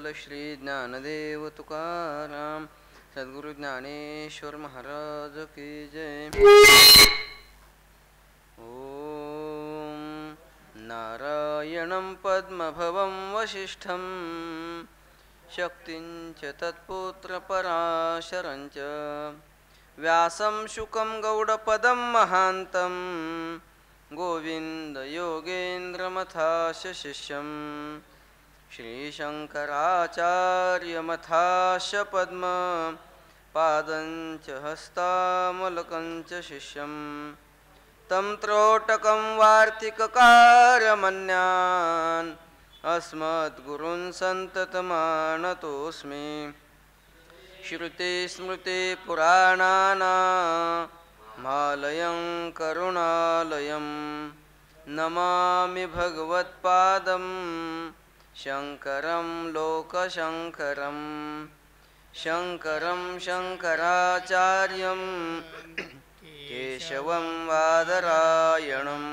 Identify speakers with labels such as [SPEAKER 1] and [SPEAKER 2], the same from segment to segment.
[SPEAKER 1] विठ्ठल श्री ज्ञानदेव तुकाराम सद्गुरु ज्ञानेश्वर महाराज की जय. ओम नारायणं पद्मभवं वसिष्ठं शक्तिंच तत्पुत्र पराशरंच व्यासं शुकं गौडपदं महान्तं गोविंद योगेन्द्रमथास्य शिष्यं श्रीशंकराचार्यमथास्य पद्म पादंच हस्तामलकंच शिष्यं तं त्रोटकं वार्तिककारमन्यान् अस्मद्गुरून् सन्ततमानतोऽस्मि. श्रुतिस्मृतिपुराणानामालयं करुणालयं नमामि भगवत्पादं शङ्करं लोकशङ्करं. शङ्करं शङ्कराचार्यं केशवं बादरायणं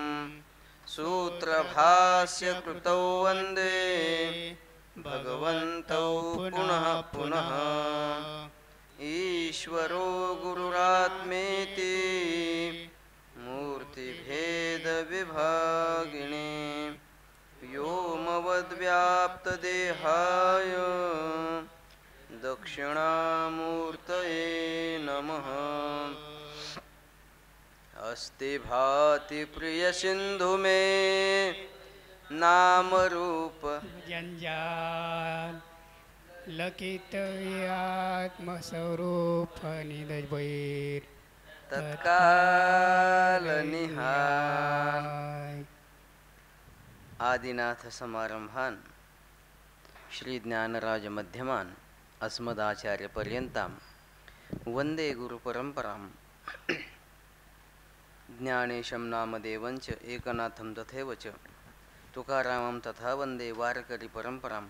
[SPEAKER 1] सूत्रभाष्यकृतौ वन्दे भगवन्तौ पुनः पुनः. ईश्वरो गुरुरात्मेति मूर्तिभेदविभागिने व्योमवद्व्याप्तदेहाय दक्षिणामूर्तये नमः. अस्ति भाति प्रियसिन्धु मे नामरूप
[SPEAKER 2] जंजाल लकितव्यात्मस्वरूप निदवैर
[SPEAKER 1] तत्काल निहाय. आदिनाथ समारंभान श्री ज्ञानराज मध्यमान अस्मदाचार्य पर्यंताम वंदे गुरुपरंपराम. ज्ञानेशं नामदेवंच एकनाथं तथैव च तुकारामं तथा वंदे वारकरी परंपराम.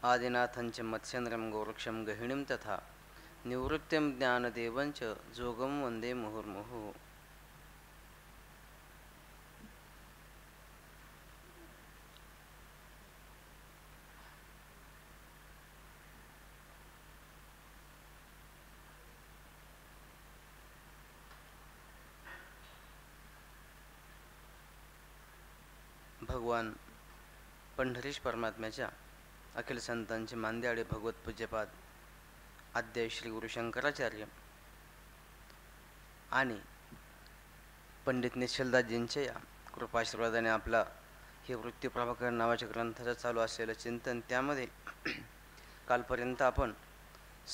[SPEAKER 1] आदिनाथंच मत्स्येन्द्रं गोरक्षं गहिणीं तथा निवृत्त्यं ज्ञानदेवंच जोगं वंदे मुहुर्मुहुः. भगवान पंढरीश परमात्म्याच्या अखिल संतांचे मांद्याळे भगवत पूज्यपाद आद्य श्री गुरु शंकराचार्य आणि पंडित निश्चलदासजींच्या या कृपाशीर्वादाने आपला हे वृत्ती प्रभाकर नावाच्या ग्रंथाचं चालू असलेलं चिंतन, त्यामध्ये कालपर्यंत आपण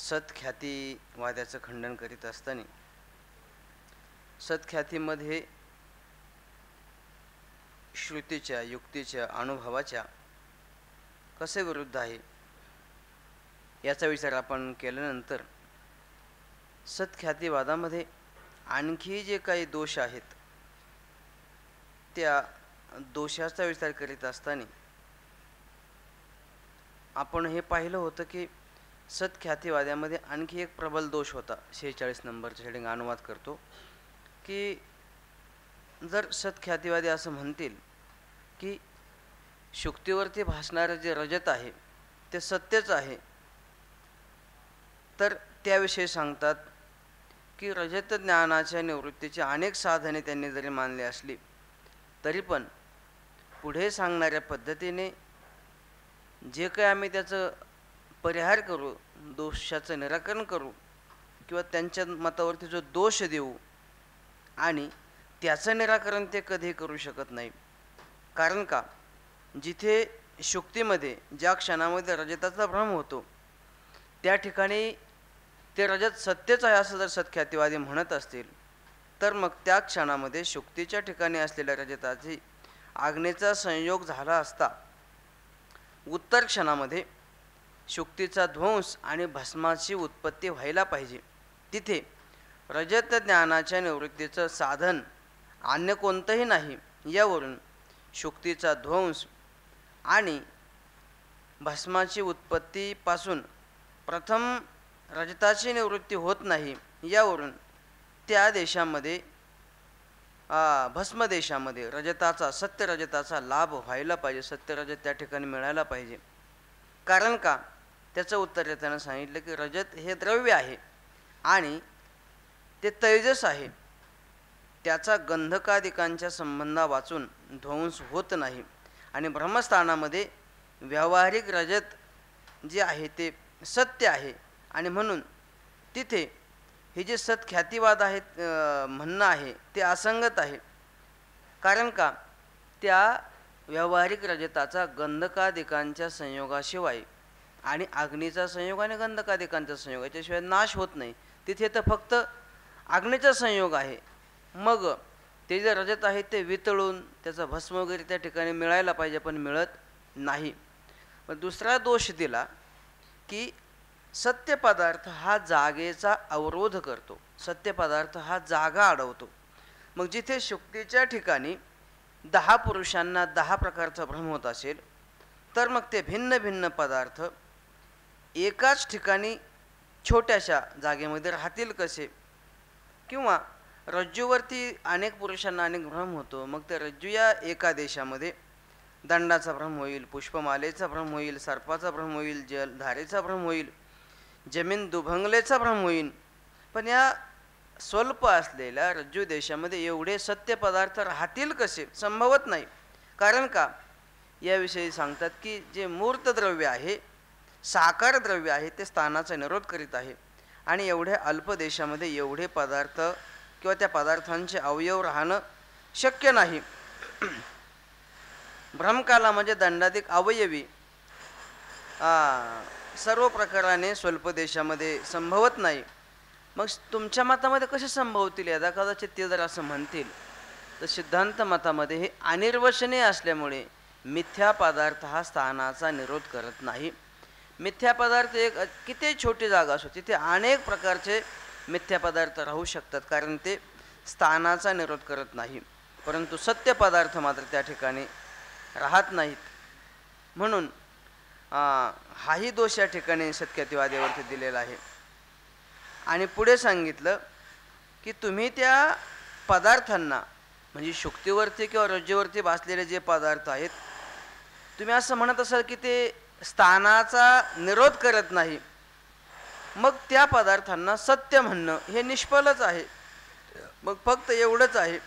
[SPEAKER 1] सत्ख्यातीवाद्याचं खंडन करीत असताना सत्ख्यातीमध्ये श्रुतीच्या, युक्तीच्या, अनुभवाच्या कसे विरुद्ध आहे याचा विचार आपण केल्यानंतर सत्ख्यातीवादामध्ये आणखी जे काही दोष आहेत त्या दोषाचा विचार करीत असताना आपण हे पाहिलं होतं की सत्ख्यातीवाद्यामध्ये आणखी एक प्रबल दोष होता. 46 नंबरच्या हेडिंग अनुवाद करतो की जर सत्ख्यातीवादी असं म्हणतील की शुक्तीवरती भासणारं जे रजत आहे ते सत्यच आहे, तर त्याविषयी सांगतात की रजत ज्ञानाच्या निवृत्तीची अनेक साधने त्यांनी जरी मानली असली तरी पण पुढे सांगणाऱ्या पद्धतीने जे काही आम्ही त्याचं परिहार करू, दोषाचं निराकरण करू किंवा त्यांच्या मतावरती जो दोष देऊ आणि त्याचं निराकरण ते कधी करू शकत नाही. कारण का, जिथे शुक्तीमध्ये ज्या क्षणामध्ये रजताचा भ्रम होतो त्या ठिकाणी ते रजत सत्यच आहे असं जर सत्ख्यातीवादी म्हणत असतील तर मग त्या क्षणामध्ये शुक्तीच्या ठिकाणी असलेल्या रजताची आग्नेचा संयोग झाला असता उत्तर क्षणामध्ये शुक्तीचा ध्वंस आणि भस्माची उत्पत्ती व्हायला पाहिजे. तिथे रजत ज्ञानाच्या निवृत्तीचं साधन अन्य कोणतंही नाही. यावरून शुक्तीचा ध्वंस आणि भस्माची उत्पत्तीपासून प्रथम रजताची निवृत्ती होत नाही. यावरून त्या देशामध्ये भस्मदेशामध्ये रजताचा, सत्यरजताचा लाभ व्हायला पाहिजे, सत्यरजत त्या ठिकाणी मिळायला पाहिजे. कारण का, त्याचं उत्तर त्यानं सांगितलं की रजत हे द्रव्य आहे आणि ते तैजस आहे, त्याचा गंधकादिकांच्या संबंधा वाचून ध्वंस होत नाही. आणि ब्रह्मस्थानामध्ये व्यावहारिक रजत जे आहे ते सत्य आहे आणि म्हणून तिथे हे जे सत्ख्यातिवाद आहेत म्हणणं आहे ते असंगत आहे. कारण का त्या व्यावहारिक रजताचा गंधकादिकांच्या संयोगाशिवाय आणि अग्नीचा संयोग आणि गंधकादिकांचा संयोग याच्याशिवाय नाश होत नाही. तिथे तर फक्त अग्नीचा संयोग आहे. मग ते जे रजत आहे ते वितळून त्याचा भस्म वगैरे त्या ठिकाणी मिळायला पाहिजे, पण मिळत नाही. पण दुसरा दोष दिला की सत्य पदार्थ हा जागेचा अवरोध करतो, सत्य पदार्थ हा जागा अडवतो. मग जिथे शुक्तीच्या ठिकाणी 10 पुरुषांना 10 प्रकारचा भ्रम होत असेल, तर मग ते भिन्न भिन्न पदार्थ एकाच ठिकाणी छोट्याशा जागेमध्ये राहतील कसे? किंवा रज्जूवरती अनेक पुरुषांना अनेक भ्रम होतो, मग ते रज्जू या एका देशामध्ये दंडाचा भ्रम होईल, पुष्पमालेचा भ्रम होईल, सर्पाचा भ्रम होईल, जलधारेचा भ्रम होईल, जमीन दुभंगलेचा भ्रम होईल. पण या स्वल्प असलेल्या रज्जू देशामध्ये एवढे सत्य पदार्थ राहतील कसे? संभवत नाही. कारण का याविषयी सांगतात की जे मूर्त द्रव्य आहे, साकार द्रव्य आहे, ते स्थानाचा निरोध करीत आहे. आणि एवढ्या अल्प देशामध्ये एवढे पदार्थ किंवा त्या पदार्थांचे अवयव राहणं शक्य नाही. भ्रमकाला म्हणजे दंडाधिक अवयवी सर्व प्रकाराने स्वल्प देशामध्ये संभवत नाही. मग तुमच्या मतामध्ये कसे संभवतील? यदा कदाचित ते जर असं म्हणतील तर सिद्धांत मतामध्ये हे अनिर्वचनीय असल्यामुळे मिथ्या पदार्थ हा स्थानाचा निरोध करत नाही. मिथ्या पदार्थ एक किती छोटी जागा असो तिथे अनेक प्रकारचे मिथ्या पदार्थ राहू शकतात, कारण ते स्थानाचा निरोध करत नाही. परंतु सत्य पदार्थ मात्र त्या ठिकाणी राहत नाहीत. म्हणून हाही दोष या ठिकाणी सत्ख्यातिवादावरती दिलेला आहे. आणि पुढे सांगितलं की तुम्ही त्या पदार्थांना म्हणजे शुक्तीवरती किंवा रज्जूवरती भासलेले जे पदार्थ आहेत, तुम्ही असं म्हणत असाल की ते स्थानाचा निरोध करत नाही, मग त्या पदार्थांना सत्य म्हणणं हे निष्फलच आहे. मग फक्त एवढंच आहे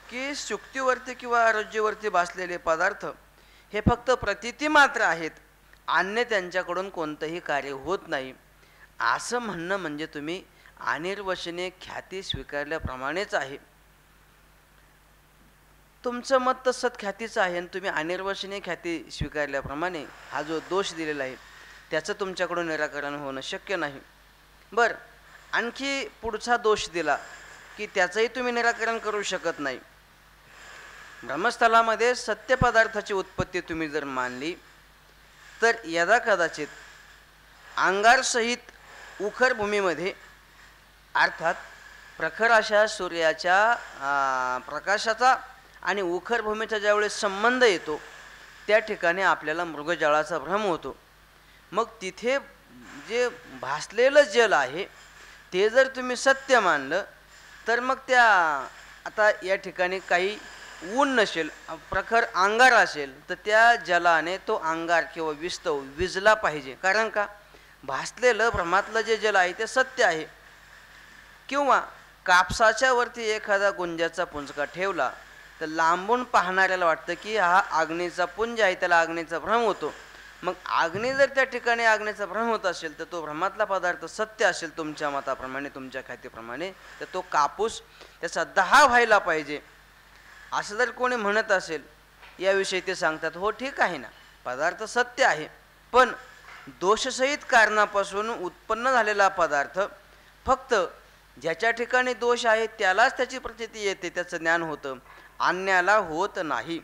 [SPEAKER 1] की शुक्तीवरती किंवा रज्जूवरती भासलेले पदार्थ हे फक्त प्रतीती मात्र आहेत, अन्य त्यांच्याकडून कोणतंही कार्य होत नाही असं म्हणणं म्हणजे तुम्ही अनिर्वचनीय ख्याती स्वीकारल्याप्रमाणेच आहे. तुमचं मत तर सत्ख्यातीचं आहे आणि तुम्ही अनिर्वचनीय ख्याती स्वीकारल्याप्रमाणे हा जो दोष दिलेला आहे त्याचं तुमच्याकडून निराकरण होणं शक्य नाही. बरं, आणखी पुढचा दोष दिला की त्याचंही तुम्ही निराकरण करू शकत नाही. ब्रह्मस्थलामध्ये सत्य पदार्थाची उत्पत्ती तुम्ही जर मानली तर यदा कदाचित अंगारसहित उखर भूमीमध्ये अर्थात प्रखर अशा सूर्याच्या प्रकाशाचा आणि उखर भूमीचा ज्यावेळेस संबंध येतो त्या ठिकाणी आपल्याला मृगजळाचा भ्रम होतो. मग तिथे जे भासलेलं जल आहे ते जर तुम्ही सत्य मानलं तर मग त्या आता या ठिकाणी काही ऊन नसेल, प्रखर अंगार असेल तर त्या जलाने तो अंगार किंवा विस्तव विजला पाहिजे. कारण का भासलेलं भ्रमातलं जे जल आहे ते सत्य आहे. किंवा कापसाच्या वरती एखादा गुंजाचा पुंजका ठेवला तर लांबून पाहणाऱ्याला वाटतं की हा अग्नीचा पुंज आहे, त्याला अग्नीचा भ्रम होतो. मग अग्नी जर त्या ठिकाणी अग्नीचा भ्रम होत असेल तर तो भ्रमातला पदार्थ सत्य असेल तुमच्या मताप्रमाणे, तुमच्या ख्यातीप्रमाणे, तर तो कापूस त्याचा 10 व्हायला पाहिजे असं जर कोणी म्हणत असेल याविषयी ते सांगतात हो ठीक आहे ना, पदार्थ सत्य आहे, पण दोषसहित कारणापासून उत्पन्न झालेला पदार्थ फक्त ज्याच्या ठिकाणी दोष आहे त्यालाच त्याची प्रचिती येते, त्याचं ज्ञान होतं, अन्याला होत नाही.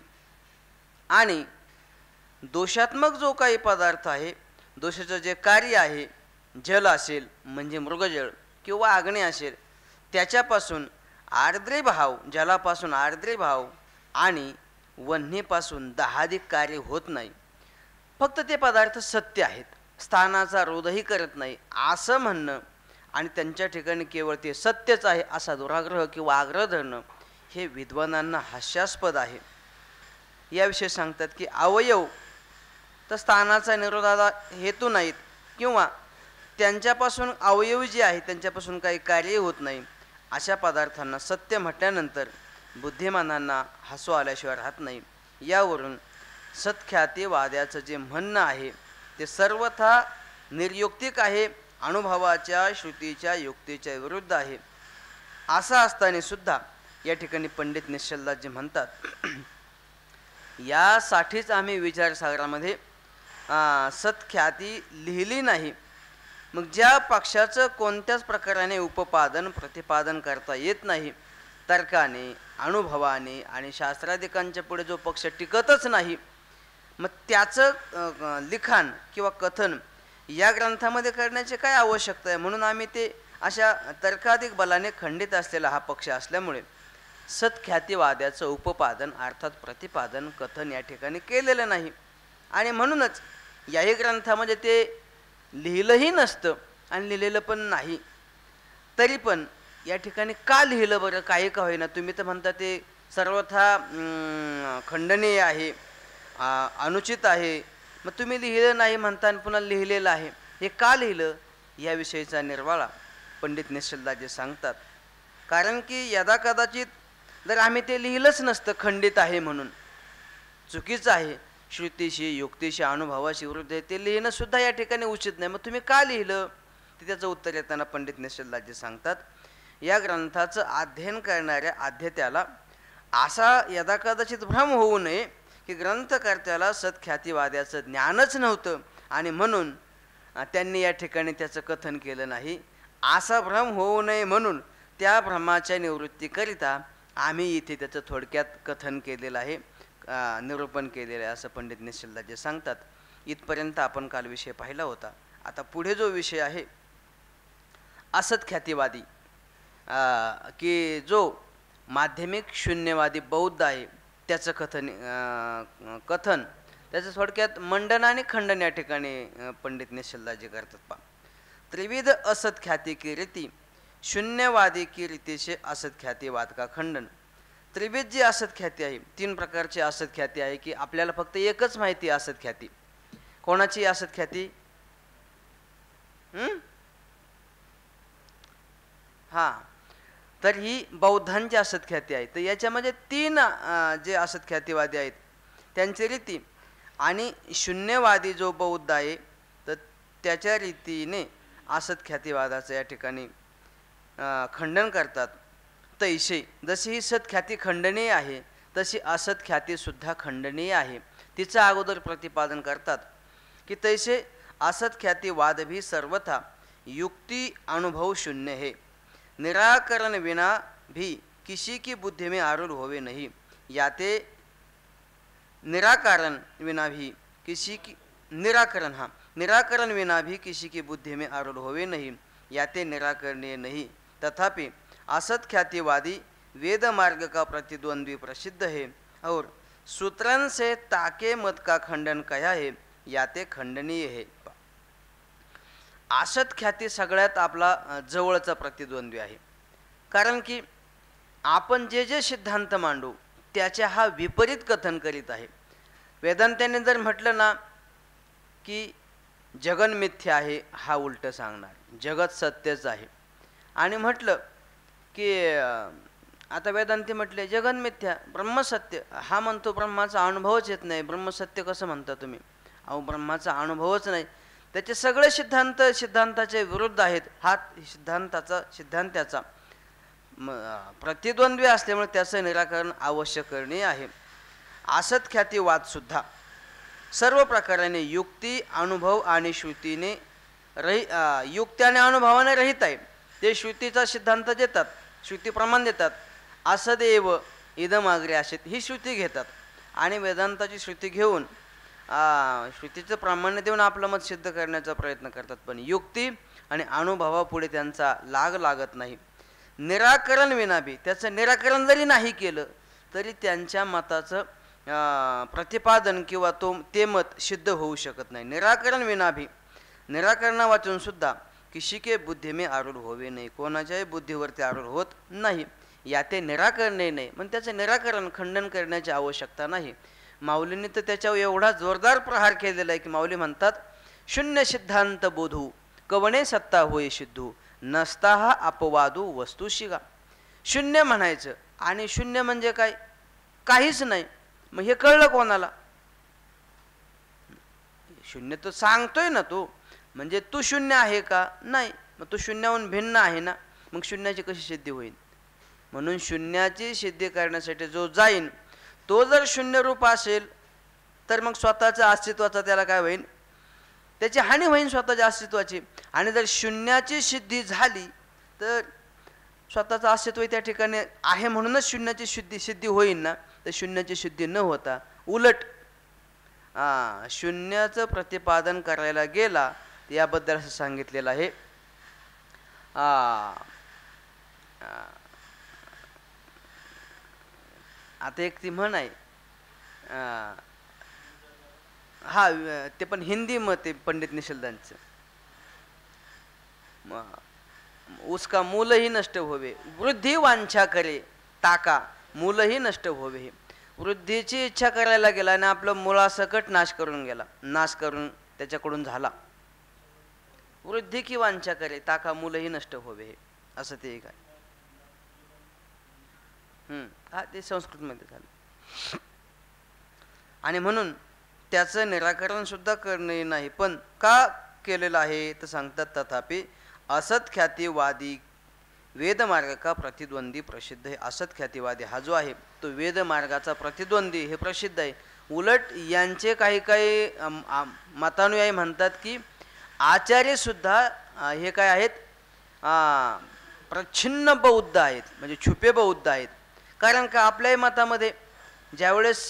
[SPEAKER 1] आणि दोषात्मक जो काही पदार्थ आहे, दोषाचं जे कार्य आहे, जल असेल म्हणजे मृगजळ किंवा अग्नी असेल, त्याच्यापासून आर्द्रीभाव, जलापासून आर्द्रीभाव आणि वन्हीपासून 10 कार्य होत नाही. फक्त ते पदार्थ सत्य आहेत, स्थानाचा रोधही करत नाही असं म्हणणं आणि त्यांच्या ठिकाणी केवळ ते सत्यच आहे असा दुराग्रह किंवा आग्रह धरणं हे विद्वानांना हास्यास्पद आहे. याविषयी सांगतात की अवयव तर स्थानाचा निरोधाला हेतू नाहीत, किंवा त्यांच्यापासून अवयव जे आहे त्यांच्यापासून काही कार्य होत नाही, अशा पदार्थांना सत्य म्हटल्यानंतर बुद्धिमानांना हसू आल्याशिवाय राहत नाही. यावरून सत्ख्यातीवाद्याचं जे म्हणणं आहे ते सर्वथा निर्युक्तिक आहे, अनुभवाच्या श्रुतीच्या युक्तीच्या विरुद्ध आहे. असं असताना सुद्धा या ठिकाणी पंडित निश्चलदासजी म्हणतात यासाठीच आम्ही विचारसागरामध्ये सत्ख्याती लिहिली नाही. मग ज्या पक्षाचं कोणत्याच प्रकाराने उपपादन प्रतिपादन करता येत नाही, तर्काने अनुभवाने आणि शास्त्राधिकांच्या पुढे जो पक्ष टिकतच नाही, मग त्याचं लिखाण किंवा कथन या ग्रंथामध्ये करण्याची काय आवश्यकता आहे. म्हणून आम्ही ते अशा तर्काधिक बलाने खंडित असलेला हा पक्ष असल्यामुळे सत्ख्यातीवाद्याचं उपपादन अर्थात प्रतिपादन कथन या ठिकाणी केलेलं नाही. आणि म्हणूनच याही ग्रंथामध्ये ते लिहिलंही नसतं आणि लिहिलेलं पण नाही. तरी पण या ठिकाणी का लिहिलं बरं? काही का होईना. तुम्ही तर म्हणता ते सर्वथा खंडनीय आहे, अनुचित आहे. मग तुम्ही लिहिलं नाही म्हणता आणि पुन्हा लिहिलेलं आहे, हे का लिहिलं याविषयीचा निर्वाळा पंडित निश्चलदासजी सांगतात. कारण की यदा कदाचित जर आम्ही ते लिहिलंच नसतं खंडित आहे म्हणून, चुकीचं आहे, श्रुतीशी युक्तीशी अनुभवाशी विरुद्ध आहे, ते लिहिणं सुद्धा या ठिकाणी उचित नाही. मग तुम्ही का लिहिलं ते त्याचं उत्तर येताना पंडित निश्चलदासजी सांगतात या ग्रंथाचं अध्ययन करणाऱ्या अध्येत्याला असा यदा कदाचित भ्रम होऊ नये की ग्रंथकर्त्याला सत्ख्यातीवाद्याचं ज्ञानच नव्हतं आणि म्हणून त्यांनी या ठिकाणी त्याचं कथन केलं नाही. असा भ्रम होऊ नये म्हणून त्या भ्रमाच्या निवृत्तीकरिता आम्ही इथे त्याचं थोडक्यात कथन केलेलं आहे, निरूपण केलेलं आहे, असं पंडित निश्चलदासजी सांगतात. इथपर्यंत आपण काल विषय पाहिला होता. आता पुढे जो विषय आहे असत्ख्यातीवादी, की जो माध्यमिक शून्यवादी बौद्ध आहे, त्याचं कथन त्याचं थोडक्यात मंडन आणि खंडन या ठिकाणी पंडित निश्चलदासजी करतात. पा त्रिविध असत्ख्याती की रीती, शून्यवादी की रीतीचे असत्ख्यातीवाद का खंडन. त्रिविध जी असत्ख्याती आहे, 3 प्रकारची असत्ख्याती आहे की आपल्याला फक्त एकच माहिती असत्ख्याती. कोणाची असत्ख्याती? हां, तर ही बौद्धांची असत्ख्याती आहे. तर याच्यामध्ये 3 जे असत्ख्यातीवादी आहेत त्यांची रीती आणि शून्यवादी जो बौद्ध आहे तर त्याच्या रीतीने असत्ख्यातीवादाचं या ठिकाणी खंडन करतात. तैसे जशी ही सत्ख्याती खंडनीय आहे तशी असत्ख्यातीसुद्धा खंडनीय आहे. तिचं अगोदर प्रतिपादन करतात की तैसे असत्ख्यातीवाद भी सर्वथा युक्ति अनुभव शून्य है, निराकरण विना भी किसी की बुद्धि में आरूढ़ होवे नहीं. याते निराकरण विना भी किसी की निराकरण विना भी किसी की बुद्धि में आरूढ़ होवे नहीं, याते निराकरणीय नहीं. तथापि असत्ख्यातिवादी वेद मार्ग का प्रतिद्वंद्वी प्रसिद्ध है और सूत्रन से ताके मत का खंडन कया है, याते खंडनीय है. असत्ख्याती सगळ्यात आपला जवळचा प्रतिद्वंद्वी आहे. कारण की आपण जे जे सिद्धांत मांडू त्याचे हा विपरीत कथन करीत आहे. वेदांताने जर म्हटलं ना की जगन मिथ्या आहे, हा उलट सांगणार, जगत सत्यच आहे. आणि म्हटलं की आता वेदांती म्हटले जगन मिथ्या ब्रह्मसत्य, हा म्हणतो ब्रह्माचा अनुभवच येत नाही, ब्रह्मसत्य कसं म्हणता तुम्ही? अहो ब्रह्माचा अनुभवच नाही. त्याचे सगळे सिद्धांत सिद्धांताचे विरुद्ध आहेत. हा सिद्धांताचा प्रतिद्वंद्वी असल्यामुळे त्याचं निराकरण आवश्यक करणे आहे. असत्ख्यातीवाद सुद्धा सर्व प्रकाराने युक्ती अनुभव आणि श्रुतीने युक्ती आणि अनुभवाने रहित आहे. ते श्रुतीचा सिद्धांत देतात, श्रुती प्रमाण देतात. असदेव इदमाग्रे आशेत ही श्रुती घेतात आणि वेदांताची श्रुती घेऊन श्रुतीचं प्रामाण्य देऊन आपलं मत सिद्ध करण्याचा प्रयत्न करतात. पण युक्ती आणि अनुभवापुढे त्यांचा लागत नाही. निराकरण विना बी, त्याचं निराकरण जरी नाही केलं तरी त्यांच्या मताचं प्रतिपादन किंवा ते मत सिद्ध होऊ शकत नाही. निराकरण विना भी, निराकरणा वाचून सुद्धा किसी के बुद्धी में आरूढ होवे नाही, कोणाच्याही बुद्धीवरती आरूढ होत नाही. याते निराकरणे नाही, पण त्याचं निराकरण खंडन करण्याची आवश्यकता नाही. माऊलींनी तर त्याच्यावर एवढा जोरदार प्रहार केलेला आहे की माऊली म्हणतात शून्य सिद्धांत बोधू कवणे सत्ता होय सिद्धू नसता हा अपवादू वस्तू शिगा. शून्य म्हणायचं आणि शून्य म्हणजे काय, काहीच नाही. मग हे कळलं कोणाला? शून्य तर सांगतोय ना तो, म्हणजे तू शून्य आहे का? नाही. मग तू शून्याहून भिन्न आहे ना, मग शून्याची कशी सिद्धी होईल? म्हणून शून्याची सिद्धी करण्यासाठी जो जाईन तो जर शून्य रूप असेल तर मग स्वतःच्या अस्तित्वाचा त्याला काय होईल? त्याची हानी होईल स्वतःच्या अस्तित्वाची. आणि जर शून्याची सिद्धी झाली तर स्वतःचं अस्तित्व त्या ठिकाणी आहे म्हणूनच शून्याची सिद्धी होईल ना. तर शून्याची सिद्धी न होता उलट शून्याचं प्रतिपादन करायला गेला, याबद्दल असं सांगितलेलं आहे. आता एक ती म्हण आहे, ते पण हिंदी मत आहे पंडित निषलदांचं, उसका मूलही नष्ट होवे वृद्धी वांछा करे ताका मूलही नष्ट होवे. वृद्धीची इच्छा करायला गेला आणि आपलं मुळासकट नाश करून त्याच्याकडून झाला. वृद्धी की वांछा करे ताका मूलही नष्ट होवे, असं ते एक आहे. ते संस्कृतमध्ये झालं. आणि म्हणून त्याचं निराकरण सुद्धा करणे नाही. पण का केलेलं आहे तर सांगतात, तथापि असत ख्यातीवादी वेदमार्ग का प्रतिद्वंदी प्रसिद्ध आहे. असत ख्यातीवादी हा जो आहे तो वेदमार्गाचा प्रतिद्वंदी हे प्रसिद्ध आहे. उलट यांचे काही काही मतानुयायी म्हणतात की आचार्यसुद्धा हे काय आहेत, प्रच्छिन्न बौद्ध आहेत, म्हणजे छुपे बौद्ध आहेत. कारण का आपल्याही मतामध्ये ज्यावेळेस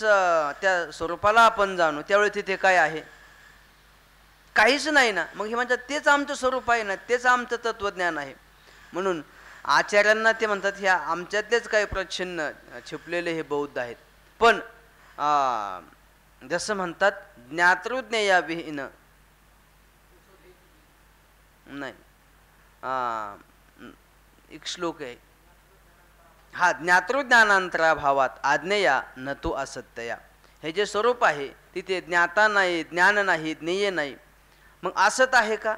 [SPEAKER 1] त्या स्वरूपाला आपण जाणू त्यावेळेस तिथे काय आहे, काहीच नाही ना. मग हे म्हणतात तेच आमचं स्वरूप आहे ना, तेच आमचं तत्वज्ञान आहे. म्हणून आचार्यांना ते म्हणतात ह्या आमच्यातलेच काही प्रच्छिन्न छिपलेले हे बौद्ध आहेत. पण जसं म्हणतात ज्ञातृज्ञेयाविहीन नाही, एक श्लोक आहे, ज्ञातृज्ञानांतरा भावात आज्ञेया न तू असत्यया. हे जे स्वरूप आहे तिथे ज्ञाता नाही, ज्ञान नाही, ज्ञेय नाही. मग असत आहे का?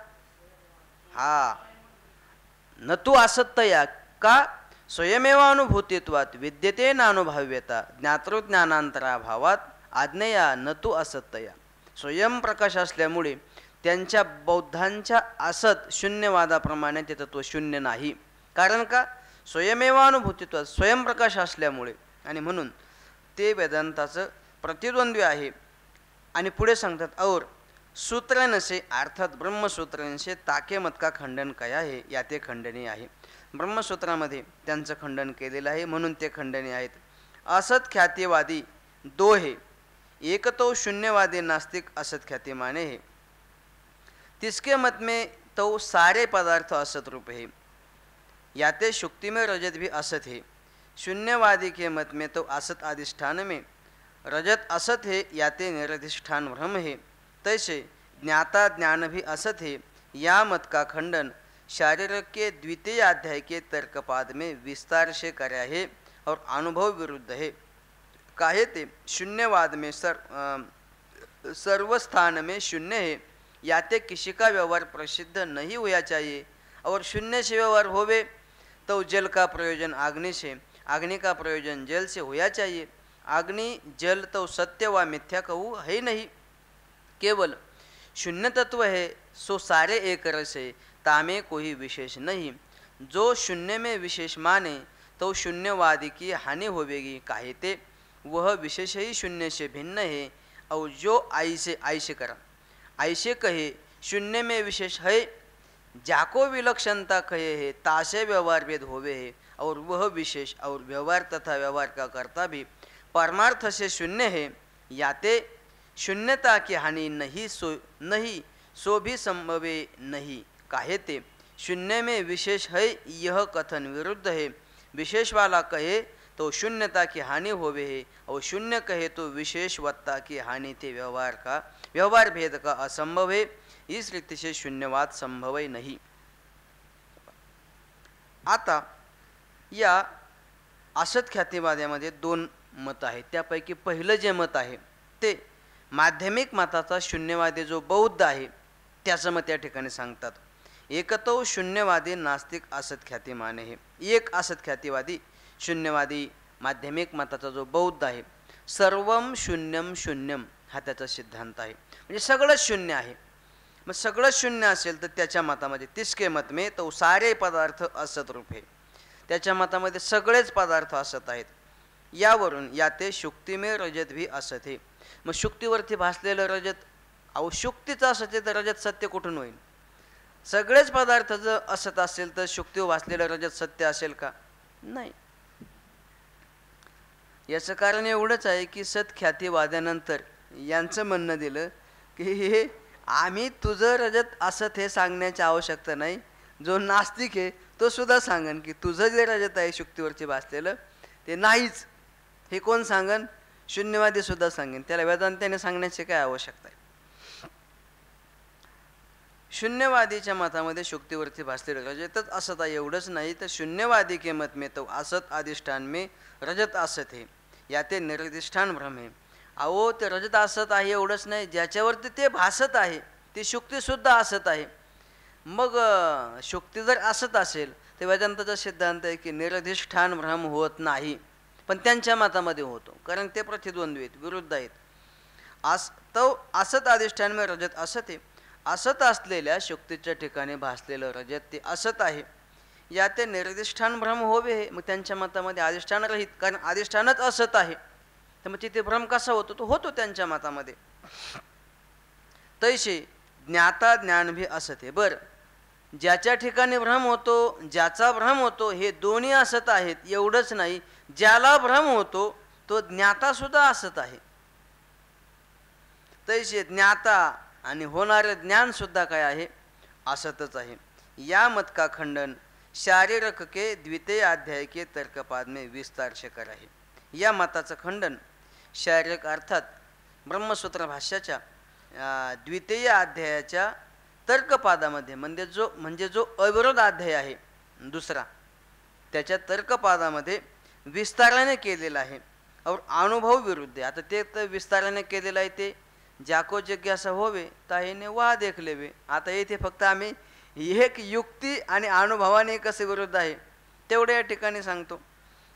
[SPEAKER 1] न तू असत्यया का स्वयमेवानुभूतित्वात विद्यते नानुभव्यता ज्ञातृज्ञानांतरा भावात आज्ञेया न तू असत्यया. स्वयंप्रकाश असल्यामुळे त्यांच्या बौद्धांच्या असत शून्यवादाप्रमाणे ते तत्व शून्य नाही. कारण का? स्वयमेवानुभूतित्वात स्वयंप्रकाश असल्यामुळे. आणि म्हणून ते वेदांताचं प्रतिद्वंद्वी आहे. आणि पुढे सांगतात और सूत्रन से अर्थात ब्रह्मसूत्रन से ताके मत का खंडन कया आहे, या ते खंडनीय आहे. ब्रह्मसूत्रामध्ये त्यांचं खंडन केलेलं आहे म्हणून ते खंडनीय आहेत. असत ख्यातीवादी दो है, एक तो शून्यवादी नास्तिक असत ख्याति माने है, तिसके मत में तो सारे पदार्थ असत रूप है, याते शुक्ति में रजत भी असत है. शून्यवादी के मत में तो असत अधिष्ठान में रजत असत है, याते निरधिष्ठान भ्रम है. तैसे ज्ञाता ज्ञान भी असत है. या मत का खंडन शारीरक के द्वितीय अध्याय के तर्कपाद में विस्तार से कराया है और अनुभव विरुद्ध है. काहे ते शून्यवाद में सर्व स्थान में शून्य है, याते किसी का व्यवहार प्रसिद्ध नहीं होया चाहिए. और शून्य से व्यवहार होवे तो जल का प्रयोजन अग्नि से, अग्नि का प्रयोजन जल से होया चाहिए. अग्नि जल तो सत्य व मिथ्या कहू है नहीं, केवल शून्य तत्व है, सो सारे एक रस है, तामे कोई विशेष नहीं. जो शून्य में विशेष माने तो शून्यवादी की हानि होवेगी. काहे ते वह विशेष ही शून्य से भिन्न है. और जो ऐसे करा ऐसे कहे शून्य में विशेष है, जाको विलक्षणता कहे है, तासे व्यवहार भेद होवे है. और वह विशेष और व्यवहार तथा व्यवहार का कर्ता भी परमार्थ से शून्य है, याते शून्यता की हानि नहीं सो भी संभवे नहीं. काहे ते शून्य में विशेष है, यह कथन विरुद्ध है. विशेष वाला कहे तो शून्यता की हानि होवे है, और शून्य कहे तो विशेषवत्ता की हानि थे व्यवहार भेद का असंभव है. इस रीति से शून्यवाद संभव नहीं. आता या असत ख्यातिवाद्यामध्ये दोन मत आहेत. त्यापैकी पहिलं जे मत आहे ते माध्यमिक मताचा शून्यवादी जो बौद्ध आहे त्याचं मग त्या ठिकाणी सांगतात. एकतो शून्यवादी नास्तिक असत ख्यातिमाने हे. एक असत ख्यातिवादी शून्यवादी माध्यमिक मताचा जो बौद्ध आहे, सर्वम शून्यम शून्यम हा त्याचा सिद्धांत आहे. म्हणजे सगळंच शून्य आहे. मग सगळंच शून्य असेल तर त्याच्या मतामध्ये तिसके मत में तो सारे पदार्थ असत रूप है. त्याच्या मतामध्ये सगळेच पदार्थ असत आहेत. यावरून याते शुक्तिमेय रजत भी असत है. मग शुक्तीवरती भासलेलं रजत, अहो शुक्तीचं असत आहे तर रजत सत्य कुठून होईल? सगळेच पदार्थ जर असत असेल तर शुक्तीवर भासलेलं रजत सत्य असेल का? नाही. याचं कारण एवढंच आहे की सत्ख्यातिवाद्यानंतर यांचं म्हणणं दिलं की हे आम्ही तुझं रजत असत हे सांगण्याची आवश्यकता नाही. जो नास्तिक आहे तो सुद्धा सांगन की तुझं जे रजत आहे शुक्तीवरची भासलेलं ते नाहीच. हे कोण सांगन? शून्यवादी सुद्धा सांगेन. त्याला वेदांताने सांगण्याची काय आवश्यकता आहे? शून्यवादीच्या मतामध्ये शुक्तीवरती भासलेलं रजतच असत आहे एवढंच नाही तर शून्यवादी के मत में तो असत अधिष्ठान में रजत असत है याते निरधिष्ठान भ्रम है. अहो ते रजत असत आहे एवढंच नाही, ज्याच्यावरती ते भासत आहे ती शुक्तीसुद्धा असत आहे. मग शुक्ती जर असत असेल तर वेदांताचा सिद्धांत आहे की निरधिष्ठान भ्रम होत नाही. पण त्यांच्या मतामध्ये होतो, कारण ते प्रतिद्वंद्वी आहेत, विरुद्ध आहेत. तो असत अधिष्ठान में रजत असत आहे. असत असलेल्या शुक्तीच्या ठिकाणी भासलेलं रजत ते असत आहे. या ते निर्धिष्ठान भ्रम होवे हे. मग त्यांच्या मतामध्ये अधिष्ठान रहित, कारण अधिष्ठानच असत आहे तर मग तिथे भ्रम कसा होतो? तो होतो त्यांच्या मतामध्ये. तैसे ज्ञाता ज्ञान भी असत आहे. बरं, ज्याच्या ठिकाणी भ्रम होतो, ज्याचा भ्रम होतो हे दोन्ही असत आहेत एवढंच नाही, ज्याला भ्रम होतो तो ज्ञाता सुद्धा असत आहे. तैसे ज्ञाता आणि होणारे ज्ञान सुद्धा काय आहे? असतच आहे. या मत का खंडन शारीरक के द्वितीय अध्याय के तर्कपाद में विस्तार से करा है. या मताचं खंडन शारीरिक अर्थात ब्रह्मसूत्र भाष्याच्या द्वितीय अध्यायाच्या तर्कपादामध्ये म्हणजे जो अविरोध अध्याय आहे दुसरा, त्याच्या तर्कपादामध्ये विस्ताराने केलेला आहे. और अनुभव विरुद्ध आहे. आता ते तर विस्ताराने केलेलं आहे ते ज्याको जिज्ञासा होवे ताहीने वा देख लेवे. आता इथे फक्त आम्ही एक युक्ती आणि अनुभवाने कसे विरुद्ध आहे तेवढे या ठिकाणी सांगतो.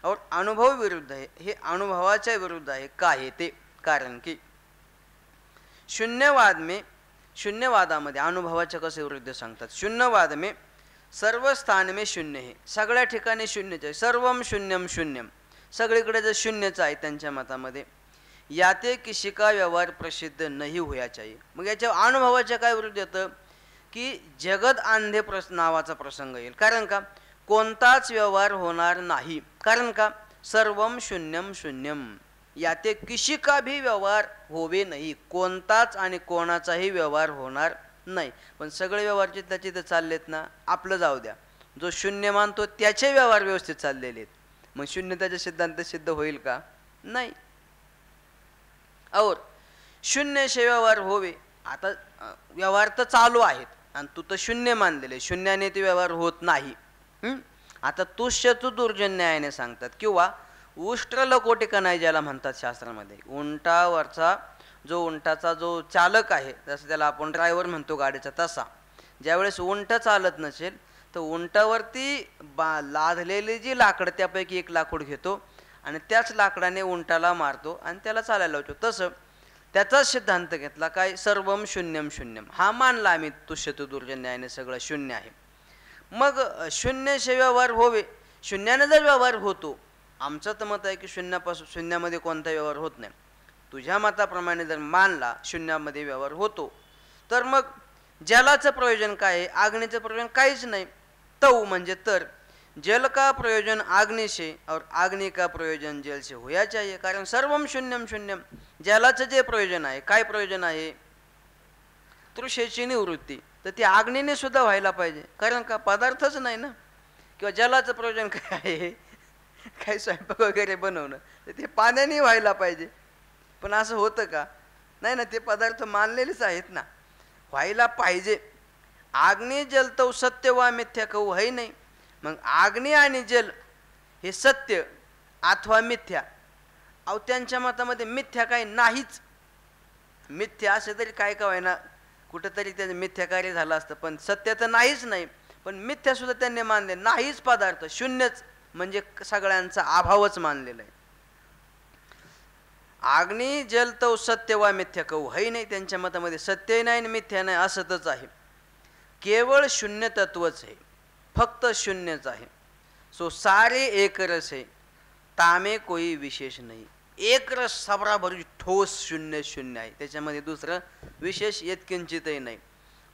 [SPEAKER 1] और अनुभव विरुद्ध आहे, हे अनुभवाच्या विरुद्ध आहे. का आहे ते? कारण की शून्यवादामध्ये अनुभवाच्या कसे विरुद्ध सांगतात? शून्यवाद में सर्व स्थान में शून्य है. सगळ्या ठिकाणी शून्यच आहे. सर्वम शून्यम शून्यम, सगळीकडे जर शून्यच आहे त्यांच्या मतामध्ये. याते किसी का व्यवहार प्रसिद्ध नहीं होया चाहिए. मग याच्या अनुभवाच्या काय विरुद्ध येतं की जगत अंधे नावाचा प्रसंग येईल. कारण का? कोणताच व्यवहार होणार नाही. कारण का? सर्वम शून्यम शून्यम, याते किसी का भी व्यवहार होवे नाही. कोणताच आणि कोणाचाही व्यवहार होणार नाही. पण सगळे व्यवहार त्याचे तर चाललेत ना, आपलं जाऊ द्या. जो शून्य मानतो त्याचे व्यवहार व्यवस्थित चाललेले आहेत. मग शून्यताचे सिद्धांत सिद्ध होईल का? नाही. और शून्य से व्यवहार होवे. आता व्यवहार तर चालू आहेत आणि तू तर शून्य मानलेले, शून्याने ते व्यवहार होत नाही. आता तुष्य तू दुर्जन्यायाने सांगतात, किंवा उष्ट्रलकोटिका नाही ज्याला म्हणतात शास्त्रामध्ये. उंटाचा जो चालक आहे, जसं त्याला आपण ड्रायव्हर म्हणतो गाडीचा, तसा ज्यावेळेस उंट चालत नसेल तर उंटावरती लादलेली जी लाकड त्यापैकी एक लाकूड घेतो आणि त्याच लाकडाने उंटाला मारतो आणि त्याला चालायला लावतो. तसं त्याचा सिद्धांत घेतला काय? सर्वम शून्यम शून्यम. हा मानला आम्ही तुष्यतु दुर्जन्यायाने सगळं शून्य आहे. मग शून्यशे व्यवहार होवे, शून्याने जर व्यवहार होतो. आमचं तर मत आहे की शून्यामध्ये कोणता व्यवहार होत नाही. तुझ्या मताप्रमाणे जर मानला शून्यामध्ये व्यवहार होतो तर मग जलाचं प्रयोजन काय आहे? अग्नीचं प्रयोजन काहीच नाही. तव म्हणजे तर जल का प्रयोजन अग्नि से और अग्नि का प्रयोजन जल से होया चाहिए. कारण सर्वम शून्यम शून्यम, जलाचं जे प्रयोजन आहे, काय प्रयोजन आहे? तृषेची निवृत्ती. तर ती अग्नीने सुद्धा व्हायला पाहिजे. कारण का? पदार्थच नाही ना. किंवा जलाचं प्रयोजन काय आहे? काही स्वयंपाक वगैरे बनवणं, तर ते पाण्याने व्हायला पाहिजे. पण असं होतं का? नाही ना. ते पदार्थ मानलेलेच आहेत ना, व्हायला पाहिजे. अग्नी जल तो सत्य वा मिथ्या कहू है नाही. मग अग्नी आणि जल हे सत्य अथवा मिथ्या. अहो त्यांच्या मतामध्ये मिथ्या काही नाहीच. मिथ्या असे तरी काय का व्हायना कुठंतरी त्याचं मिथ्याकार्य झालं असतं, पण सत्य तर नाहीच नाही, पण मिथ्यासुद्धा त्यांनी मानले नाहीच. पदार्थ शून्यच म्हणजे सगळ्यांचा अभावच मानलेला आहे. अग्नी जल तव सत्य वा मिथ्या कहू, हे नाही त्यांच्या मतामध्ये सत्य नाही आणि मिथ्या नाही, असतच आहे. केवळ शून्य तत्वच आहे, फक्त शून्यच आहे. सो सारे एक रस है तामे कोई विशेष नाही. एक रस सबराभर ठोस शून्य शून्य आहे, त्याच्यामध्ये दुसरं विशेष यत्किंचितही नाही,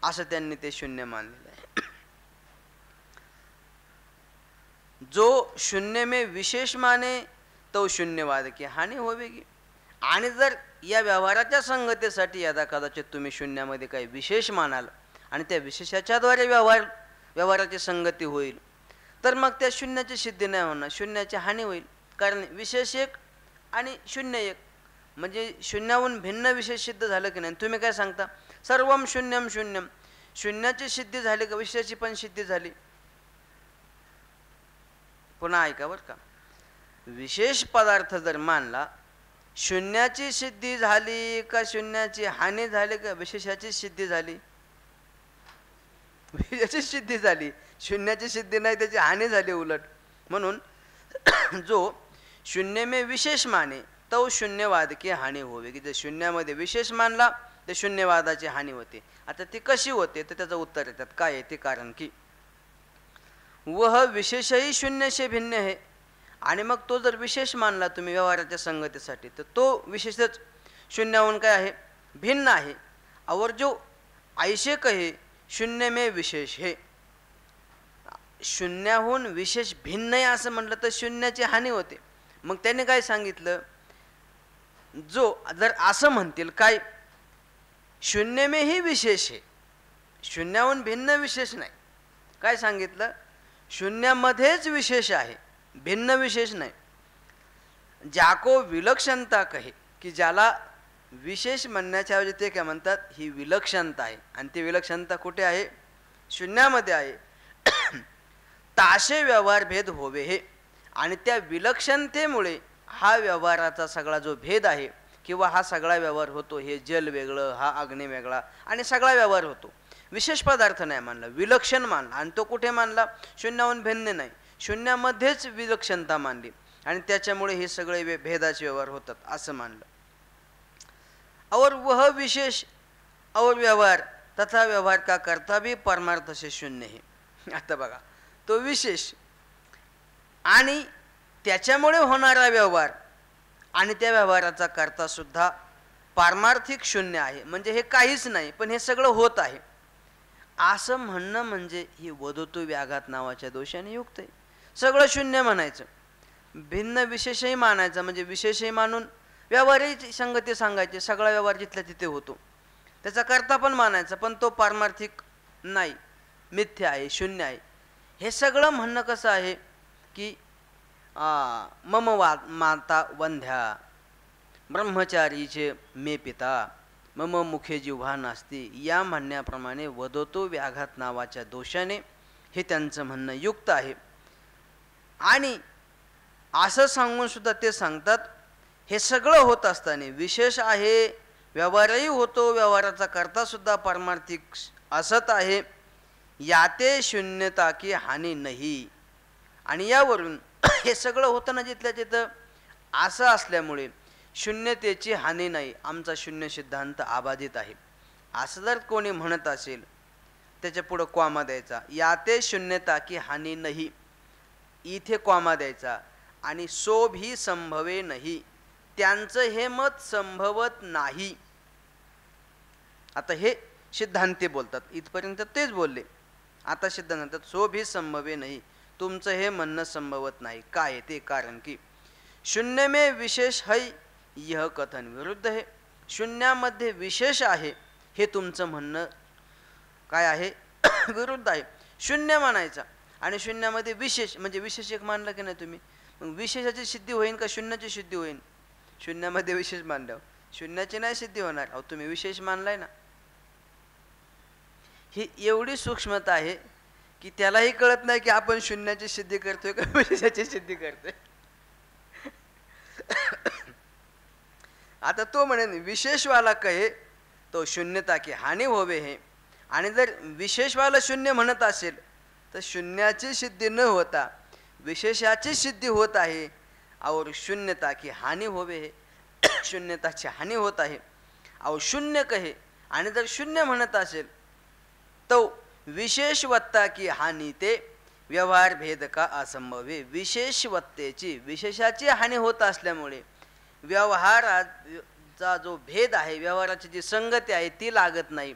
[SPEAKER 1] असं त्यांनी ते शून्य मानलेलं आहे. जो शून्य में विशेष माने तो शून्यवाद की हानी होवेगी. आणि जर या व्यवहाराच्या संगतीसाठी यदा कदाचित तुम्ही शून्यामध्ये काही विशेष मानाल आणि त्या विशेषाच्याद्वारे व्यवहाराची संगती होईल, तर मग त्या शून्याची सिद्धी नाही होणार, शून्याची हानी होईल. कारण विशेष एक आणि शून्य एक म्हणजे शून्याहून भिन्न विशेष सिद्ध झालं की नाही. तुम्ही काय सांगता, सर्वम शून्यम शून्यम, शून्याची सिद्धी झाली का विशेषाची पण सिद्धी झाली. पुन्हा ऐका बरं का, विशेष पदार्थ जर मानला, शून्याची सिद्धी झाली का शून्याची हानी झाली का विशेषाची सिद्धी झाली. विशेषाची सिद्धी झाली, शून्याची सिद्धी नाही, त्याची हानी झाली उलट. म्हणून जो शून्य में विशेष माने तो शून्यवाद की हानी होवे, की जर शून्यामध्ये विशेष मानला तर शून्यवादाची हानी होते. आता ती कशी होते तर त्याचं उत्तर येतात. काय आहे ते कारण की वह विशेषही शून्य से भिन्न है. आणि मग तो जर विशेष मानला तुम्ही व्यवहाराच्या संगतीसाठी, तर तो विशेषच शून्याहून काय आहे, भिन्न आहे. और जो ऐसे कहे शून्य में विशेष है, शून्याहून विशेष भिन्न आहे असं म्हटलं तर शून्याची हानी होते. मग त्याने काय सांगितलं, जो जर असं म्हणतील काय शून्य में ही विशेष है, शून्याहून भिन्न विशेष नाही, काय सांगितलं, शून्यामध्येच विशेष आहे, भिन्न विशेष नाही. ज्याको विलक्षणता कहे, की ज्याला विशेष म्हणण्याच्या ऐवजी ते काय म्हणतात, ही विलक्षणता आहे. आणि ती विलक्षणता कुठे आहे, शून्यामध्ये आहे. ताशे व्यवहार भेद होवे हे. आणि त्या विलक्षणतेमुळे हा व्यवहाराचा सगळा जो भेद आहे किंवा हा सगळा व्यवहार होतो, हे जल वेगळं, हा अग्नी वेगळा, आणि सगळा व्यवहार होतो. विशेष पदार्थ नाही मानला, विलक्षण मानला. आणि तो कुठे मानला, शून्याहून भिन्न नाही, शून्यामध्येच विलक्षणता मानली, आणि त्याच्यामुळे हे सगळे भेदाचे व्यवहार होतात असं मानलं. और वह विशेष और व्यवहार तथा व्यवहार का करता भी परमार्थ से शून्य है. आता बघा, तो विशेष आणि त्याच्यामुळे होणारा व्यवहार आणि त्या व्यवहाराचा करता सुद्धा पारमार्थिक शून्य आहे. म्हणजे हे काहीच नाही पण हे सगळं होत आहे असं म्हणणं म्हणजे ही वदोतो व्याघात नावाच्या दोषाने युक्त आहे. सगळं शून्य म्हणायचं, भिन्न विशेषही मानायचं, म्हणजे विशेषही मानून व्यवहारही संगती सांगायची, सगळा व्यवहार जिथल्या तिथे होतो, त्याचा करता पण मानायचा, पण तो पारमार्थिक नाही, मिथ्या आहे, शून्य आहे. हे सगळं म्हणणं कसं आहे की मम माता वंध्या ब्रह्मचारीचे मे पिता मम मुखे जिव्हा नास्ती, या म्हणण्याप्रमाणे वदोतो व्याघात नावाच्या दोषाने हे त्यांचं म्हणणं युक्त आहे. आणि असं सांगून सुद्धा ते सांगतात हे सगळं होत असताना विशेष आहे, व्यवहारही होतो, व्यवहाराचा करता सुद्धा पारमार्थिक असत आहे, याते शून्यता की हानी नाही. आणि यावरून हे सगळं होतं ना जिथल्या तिथं, असं असल्यामुळे शून्यतेची हानी नाही, आमचा शून्य सिद्धांत अबाधित आहे असं जर कोणी म्हणत असेल, त्याच्या पुढं कॉमा द्यायचा, याते शून्यता की हानी नाही, इथे कॉमा द्यायचा, आणि सो भी संभवे नाही, त्यांचं हे मत संभवत नाही. आता हे सिद्धांती बोलतात, इथपर्यंत तेच बोलले. आता सिद्धांतात सो भी संभवे नाही, तुमचं हे म्हणणं संभवत नाही. काय ते कारण की शून्य में विशेष है यह कथन विरुद्ध है. शून्यामध्ये विशेष आहे हे तुमचं म्हणणं काय आहे, विरुद्ध आहे. शून्य मानायचा आणि शून्यामध्ये विशेष, म्हणजे विशेष एक मानलं की नाही तुम्ही, मग विशेषाची सिद्धी होईल का शून्याची सिद्धी होईल. शून्यामध्ये विशेष मानल्यावर शून्याची नाही सिद्धी होणार. अहो तुम्ही विशेष मानलाय ना. ही एवढी सूक्ष्मता आहे की त्यालाही कळत नाही की आपण शून्याची सिद्धी करतोय का विशेषाची सिद्धी करतोय. आता तो म्हणे विशेषवाला कहे तो शून्यता की हानी होवे है. आणि जर विशेषवाला शून्य म्हणत असेल तर शून्याची सिद्धी न होता विशेषाची सिद्धी होत आहे. और शून्यता की हानी होवे है. शून्यताची हानी होत आहे. और शून्य कहे आणि जर शून्य म्हणत असेल तो विशेषवत्ता की हानी ते व्यवहार भेद का असंभव है. विशेषवत्तेची विशेषाची हानी होत असल्यामुळे व्यवहाराचा जो भेद आहे, व्यवहाराची जी संगती आहे ती लागत नाही.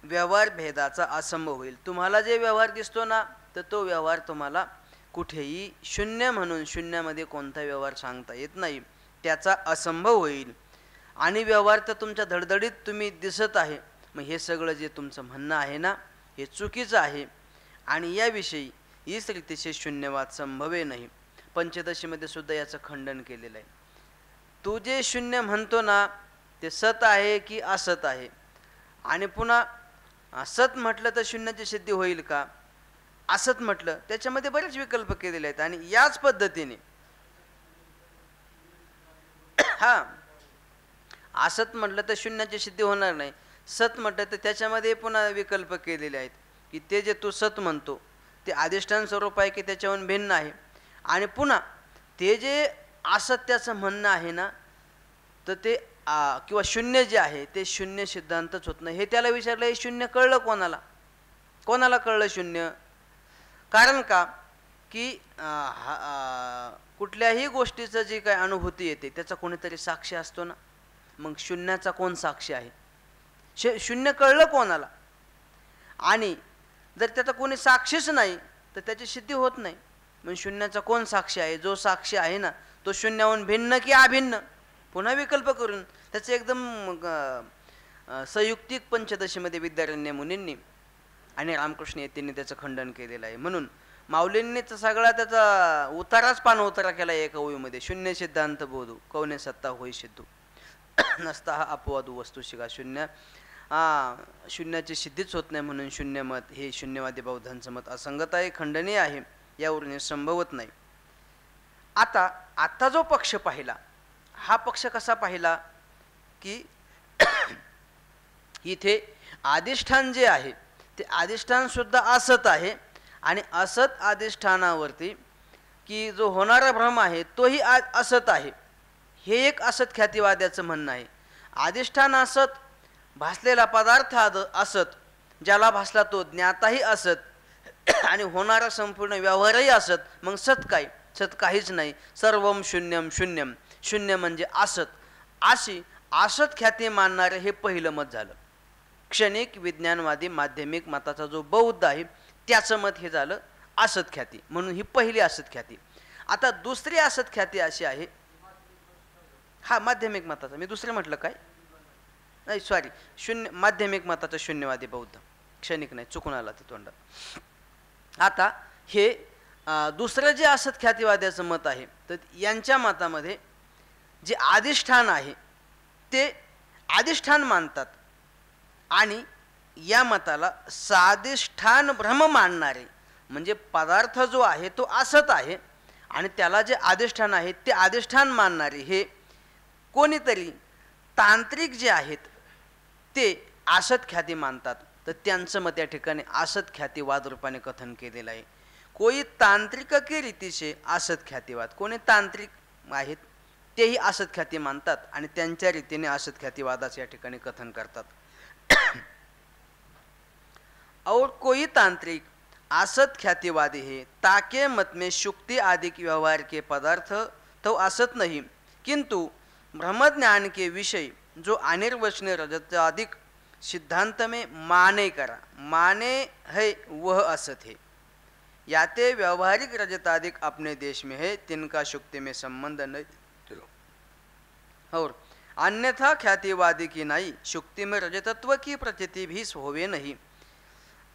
[SPEAKER 1] व्यवहार भेदाचा असंभव होईल. तुम्हाला जे व्यवहार दिसतो ना तर तो व्यवहार तुम्हाला कुठेही शून्य म्हणून शून्यामध्ये कोणता व्यवहार सांगता येत नाही, त्याचा असंभव होईल. आणि व्यवहार तर तुमच्या धडधडीत तुम्ही दिसत आहे. मग हे सगळं जे तुमचं म्हणणं आहे ना हे चुकीचं आहे आणि याविषयी हीच रीतीचे शून्यवाद संभवे नाही. पंचदशीमध्ये सुद्धा याचं खंडन केलेलं आहे. तू जे शून्य म्हणतो ना ते सत आहे की असत आहे. आणि पुन्हा सत म्हटलं तर शून्याची सिद्धी होईल का, असत म्हटलं त्याच्यामध्ये बरेच विकल्प केलेले आहेत. आणि याच पद्धतीने असत म्हटलं तर शून्याची सिद्धी होणार नाही, सत म्हटलं तर त्याच्यामध्ये पुन्हा विकल्प केलेले आहेत की ते जे तू सत म्हणतो ते अधिष्ठान स्वरूप आहे की त्याच्याहून भिन्न आहे. आणि पुन्हा ते जे असत्याचं म्हणणं आहे ना तर ते किंवा शून्य जे आहे ते शून्य सिद्धांतच होत नाही. हे त्याला विचारलं हे शून्य कळलं कोणाला, कोणाला कळलं शून्य. कारण का की कुठल्याही गोष्टीचं जी काय अनुभूती येते त्याचा कोणीतरी साक्षी असतो ना. मग शून्याचा कोण साक्षी आहे, शून्य कळलं कोणाला. आणि जर त्याचा कोणी साक्षीच नाही तर त्याची सिद्धी होत नाही. मग शून्याचा कोण साक्षी आहे, जो साक्षी आहे ना तो शून्याहून भिन्न की अभिन्न, पुन्हा विकल्प करून त्याचं एकदम संयुक्तिक पंचदशीमध्ये विद्यारण्य मुनींनी आणि रामकृष्ण येतींनी त्याचं खंडन केलेलं आहे. म्हणून माऊलींनीच सगळा त्याचा उताराच उतारा केला एका ओळीमध्ये. शून्य सिद्धांत बोधू कौने सत्ता होई सिद्धू नसता हा अपवादू वस्तू शिका. शून्याची सिद्धीच होत नाही म्हणून शून्य मत हे शून्यवादी बौद्धांचं मत असंगत आहे, खंडनीय आहे, यावरून हे संभवत नाही. आता जो पक्ष पाहिला हा पक्ष कसा पाहिला की इथे अधिष्ठान जे आहे ते अधिष्ठान सुद्धा असत आहे आणि असत अधिष्ठानावरती की जो होणारा भ्रम आहे तोही असत आहे. हे एक असत ख्यातिवाद्याचं म्हणणं आहे. अधिष्ठान असत, भासलेला पदार्थ असत, ज्याला भासला तो ज्ञाताही असत आणि होणारा संपूर्ण व्यवहारही असत. मग सत काय, सत काहीच नाही. सर्वम शून्यम शून्यम, शून्य म्हणजे असत. अशी असत ख्याती मानणारे हे पहिलं मत झालं. क्षणिक विज्ञानवादी माध्यमिक मताचा जो बौद्ध आहे त्याचं मत हे झालं असत ख्याती, म्हणून ही पहिली असत ख्याती. आता दुसरी असत ख्याती अशी आहे, माध्यमिक मताचा, मी दुसरे म्हटलं काय नाही सॉरी, शून्य माध्यमिक मताचा शून्यवादी बौद्ध, क्षणिक नाही, चुकून आला ते तोंडात. आता हे दुसरं जे असत ख्यातिवाद्याचं मत आहे तर यांच्या मतामध्ये जे अधिष्ठान आहे ते अधिष्ठान मानतात आणि या मताला साधिष्ठान भ्रम मानणारे, म्हणजे पदार्थ जो आहे तो असत आहे आणि त्याला जे अधिष्ठान आहे ते अधिष्ठान मानणारे हे कोणीतरी तांत्रिक जे आहेत ते असत ख्याती मानतात. तर त्यांचं मत या ठिकाणी असत ख्यातिवाद रूपाने कथन केलेलं आहे. कोई तांत्रिक की रीतीचे असत ख्यातिवाद, कोणी तांत्रिक आहेत तेही असत ख्याती मानतात आणि त्यांच्या रीतीने असत ख्यातिवादाचे या ठिकाणी कथन करतात. और कोई तांत्रिक असत ख्यातिवादी है ताके मत में शुक्ति आदि व्यवहार के पदार्थ तो असत नहीं, किंतु ब्रह्मज्ञान के विषय जो अनिर्वचनीय रजताधिक सिद्धांत में माने करा माने है वह असत है. याते व्यवहारिक रजताधिक अपने देश में है, तिनका शुक्ति में संबंध नहीं. और अन्यथा ख्यातिवादी की नहीं, शुक्ति में रजतत्व की प्रतीति भी होवे नहीं,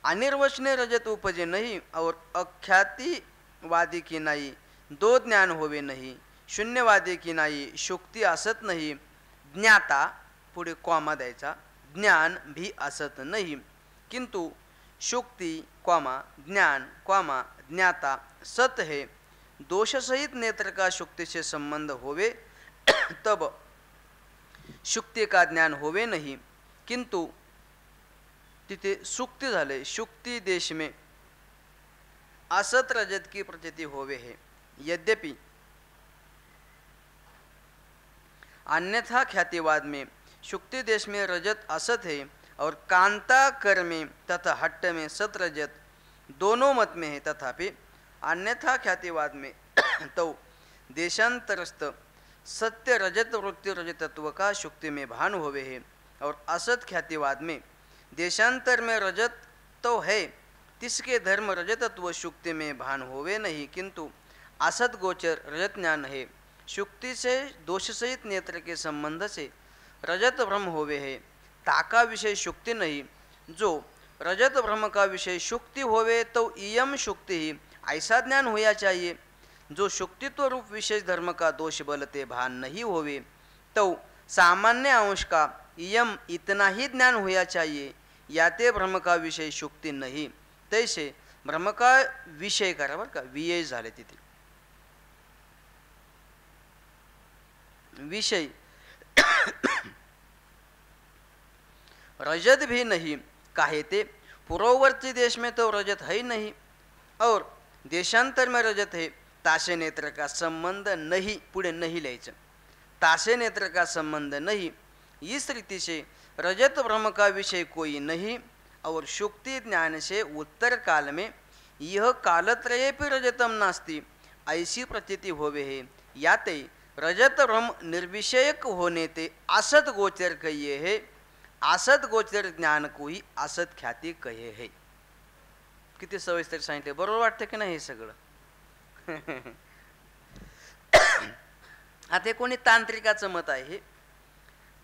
[SPEAKER 1] अनिर्वचनीय रजत उपजे नहीं. और अख्यातिवादी की नहीं, दो ज्ञान होवे नहीं. शून्यवादी की नाही, शुक्ति असत नहीं. ज्ञाता पुढे कॉमा द्यायचा, ज्ञान भी असत नहीं, किंतु शुक्ति कॉमा ज्ञान कॉमा ज्ञाता सत है. दोष सहित नेत्र का शुक्ति से संबंध होवे तब शुक्ती का ज्ञान होवे नहीं, किंतु तिथे सुक्ती झाले, शुक्ती देश में असत रजत की प्रतीति होवे है। यद्यपि अन्यथा ख्यातिवाद में शुक्ति देश में रजत असत है और कांता कर में तथा हट्ट में सत रजत दोनों मत में है, तथापि अन्यथा ख्यातिवाद में तो देशांतरस्थ सत्य रजत वृत्ति रजतत्व का शुक्ति में भान होवे है, और असत ख्यातिवाद में देशांतर में रजत तो है, तिसके धर्म रजतत्व शुक्ति में भान होवे नहीं, किंतु असत गोचर रजत ज्ञान है। शुक्ति से दोष सहित नेत्र के संबंध से रजत भ्रम होवे है, ताका विषय शुक्ति नहीं। जो रजत भ्रम का विषय शुक्ति होवे तो इयम शुक्ति ही ऐसा ज्ञान होया चाहिए। जो शुक्तित्व रूप विशेष धर्म का दोष बलते भान नहीं होवे तो सामान्य अंश का इयम इतना ही ज्ञान होया चाहिए, याते भ्रम का विषय शुक्ति नहीं। तैसे भ्रम का विषय करा बरं का, विषय झाले तिथे विषय रजत भी नहीं, काहे पूर्ववर्ती देश में तो रजत है ही नहीं और देशांतर में रजत है, ताशे नेत्र का संबंध नहीं, पुढे नहीं लिहायचं, ताशे नेत्र का संबंध नहीं। इस रीति से रजत भ्रम का विषय कोई नहीं और शुक्ति ज्ञान से उत्तर काल में यह कालत्रये भी रजतम नास्ति ऐसी प्रतीति होवे है। याते रजत भ्रम निर्विषयक होने ते असत गोचर कहिए है, असत गोचर ज्ञान को ही असत ख्याती कहे है। किती सविस्तर सांगितले, बरोबर वाटतं की नाही हे सगळं? आता कोणी तांत्रिकाचं मत आहे,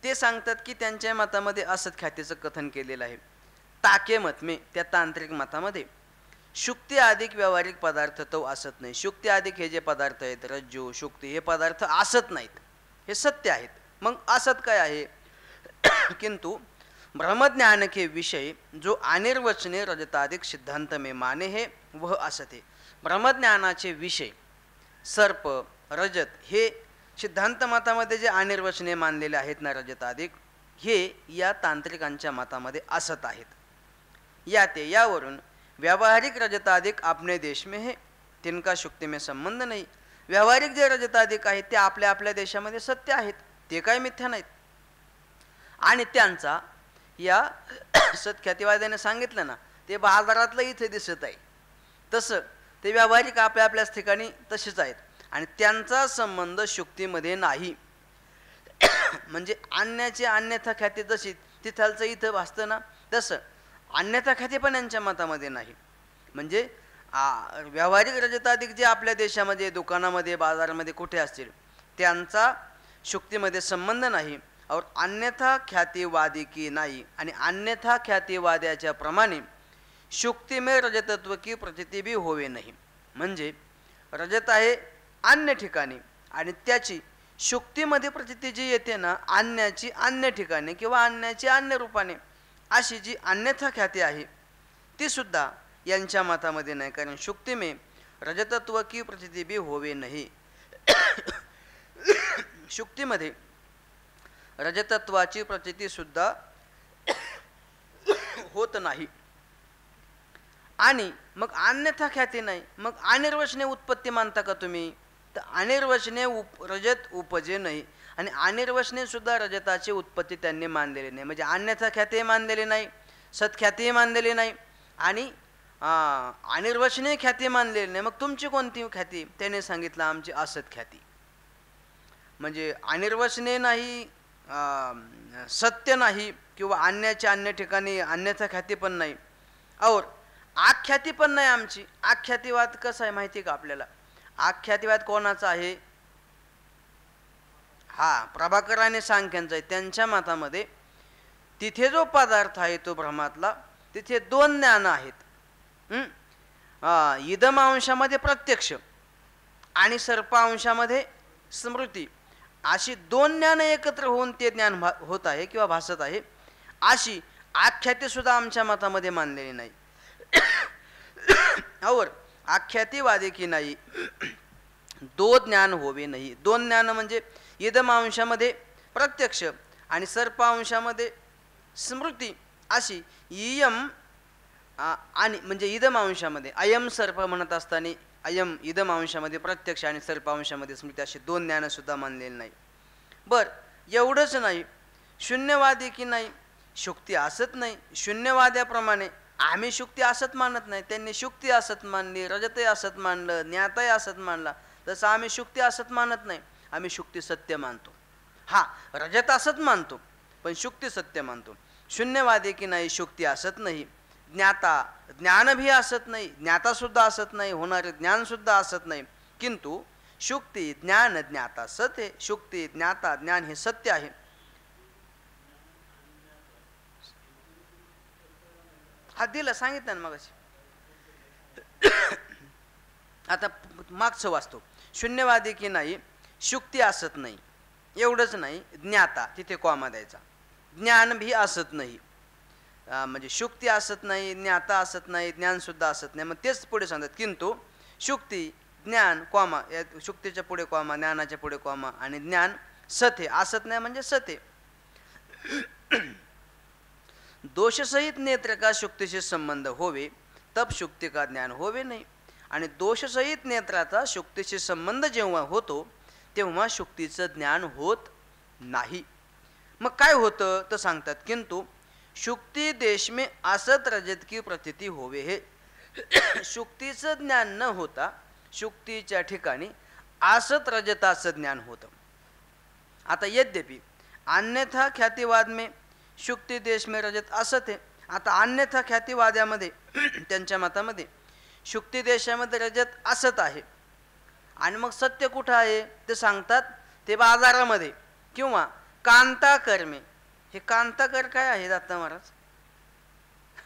[SPEAKER 1] ते सांगतात की त्यांच्या मतामध्ये असत ख्यातीचं कथन केलेलं आहे। ताके मत में, त्या तांत्रिक मतामध्ये शुक्ती अधिक व्यावहारिक पदार्थ तो असत नाही। शुक्ती अधिक हे जे पदार्थ आहेत, रज्जू शुक्ती, हे पदार्थ असत नाहीत, हे सत्य आहेत। मग असत काय आहे? किंतु ब्रह्मज्ञान के विषय जो अनिर्वचनीय रजताधिक सिद्धांत में माने है वह असत है। ब्रह्मज्ञानाचे विषय सर्प रजत हे सिद्धांत मतामध्ये जे अनिर्वचनीय मानलेले आहेत ना रजताधिक, हे या तांत्रिकांच्या मतामध्ये असत आहेत। यावरून व्यावहारिक रजताधिक अपने देश में है, तिनका शुक्ति में संबंध नहीं। व्यावहारिक जे रजताधिक आहेत ते आपल्या आपल्या देशामध्ये सत्य आहेत, ते काय मिथ्या नाहीत। आणि त्यांचा या सत्ख्यातीवाद्याने सांगितलं ना, ते बाजारातलं इथे दिसत आहे, तसं ते व्यावहारिक आपल्या आपल्याच ठिकाणी तसेच आहेत आणि त्यांचा संबंध शुक्तीमध्ये नाही। म्हणजे अन्याची अन्यथा ख्याती जशी तिथलचं इथं भासतं ना, तसं अन्यथा ख्याती पण यांच्या मतामध्ये नाही। म्हणजे व्यावहारिक रजताधिक जे आपल्या देशामध्ये दुकानामध्ये बाजारामध्ये कुठे असतील त्यांचा शुक्तीमध्ये संबंध नाही और अन्यथा ख्यातिवादी की नाही। आणि अन्यथा ख्यातिवाद्याच्या प्रमाणे शुक्ती में रजतत्व की प्रतीति भी होवे नाही। म्हणजे रजत आहे अन्य ठिकाणी आणि त्याची शुक्तीमध्ये प्रतीति जी येते ना अन्याची अन्य ठिकाणी किंवा अन्याची अन्य रूपाने, अशी जी अन्यथा ख्याती आहे ती सुद्धा यांच्या मतामध्ये नाही, कारण शुक्ती में रजतत्व की प्रतीति भी होवे नाही। शुक्तीमध्ये रजतत्वाची प्रतीति सुद्धा होत नाही। आणि मग अन्यथा ख्याती नाही, मग अनिर्वचनीय उत्पत्ती मानता का तुम्ही? तर अनिर्वचनीय रजत उपजे नाही आणि अनिर्वचनीय सुद्धा रजताची उत्पत्ती त्यांनी मानलेली नाही। म्हणजे अन्यथा ख्याती मानलेली नाही, सत्ख्याती मानलेली नाही आणि अनिर्वचनीय ख्याती मानलेली नाही। मग तुमची कोणती ख्याती? त्याने सांगितलं आमची असत ख्याती। म्हणजे अनिर्वचनीय नाही, सत्य नाही किंवा अन्याच्या अन्य ठिकाणी अन्यथा ख्याती पण नाही और आख्याती पण नाही आमची। आख्यातीवाद कसा आहे माहिती का आपल्याला? आख्यातीवाद कोणाचा आहे? हा, प्रभाकर आणि सांख्यांचा आहे। त्यांच्या मतामध्ये तिथे जो पदार्थ आहे तो भ्रमातला, तिथे दोन ज्ञान आहेत। इदम अंशामध्ये प्रत्यक्ष आणि सर्प अंशामध्ये स्मृती, अशी दोन ज्ञान एकत्र होऊन ते ज्ञान होत आहे किंवा भासत आहे, अशी आख्याती सुद्धा आमच्या मतामध्ये मानलेली नाही। और आख्यातीवादी की नाही दो ज्ञान होवे नाही। दोन ज्ञान म्हणजे इदम अंशामध्ये प्रत्यक्ष आणि सर्पांशामध्ये स्मृती अशी इयम आणि म्हणजे इदमांशामध्ये अयम सर्प म्हणत असताना अयम इदमांशामध्ये प्रत्यक्ष आणि सर्पांशामध्ये स्मृती अशी दोन ज्ञानसुद्धा मानलेली नाही. बरं एवढंच नाही, शून्यवादी की नाही शुक्ती असत नाही. शून्यवाद्याप्रमाणे आम्ही शुक्ती असत मानत नाही, त्यांनी शुक्ती असत मानली, रजतही असत मानलं, ज्ञाताही असत मानला. तसं आम्ही शुक्ती असत मानत नाही, आम्ही शुक्ती सत्य मानतो. हा रजत असत मानतो पण शुक्ती सत्य मानतो. शून्यवादी की नाही शुक्ती असत नाही, ज्ञाता ज्ञान भी असत नाही, ज्ञातासुद्धा असत नाही, होणारे ज्ञानसुद्धा असत नाही. किंतु शुक्ती ज्ञान ज्ञाता सत्य, शुक्ती ज्ञाता ज्ञान हे सत्य आहे. हा दिलं सांगितलं ना मगाशी. आता मागचं वाचतो. शून्यवादी की नाही शुक्ती असत नाही, एवढंच नाही, ज्ञाता तिथे कॉमा द्यायचा, ज्ञान भी असत नाही. म्हणजे शुक्ती असत नाही, ज्ञाता असत नाही, ज्ञानसुद्धा असत नाही. मग तेच पुढे सांगतात किंतु शुक्ती ज्ञान कॉमा, या शुक्तीच्या पुढे कॉमा, ज्ञानाच्या पुढे कॉमा आणि ज्ञान सथे असत नाही म्हणजे सथे. दोषसहित नेत्र का शुक्तीशी संबंध होवे तब शुक्ती का ज्ञान होवे नाही. आणि दोषसहित नेत्राचा शुक्तीशी संबंध जेव्हा होतो तेव्हा शुक्तीचं ज्ञान होत नाही. मग काय होतं तर सांगतात किंतु शुक्ती देश में असत रजत की प्रतीती होवे हे. शुक्तीचं ज्ञान न होता शुक्तीच्या ठिकाणी असत रजताचं ज्ञान होतं. आता यद्यपि अन्यथा ख्यातिवाद में शुक्ती देश में रजत असत है. आता अन्यथा ख्यातिवाद्यामध्ये त्यांच्या मतामध्ये शुक्ती देशामध्ये रजत असत आहे आणि मग सत्य कुठं आहे ते सांगतात ते बाजारामध्ये किंवा कांताकर्मे. हे कांताकर काय आहे दत्ता महाराज?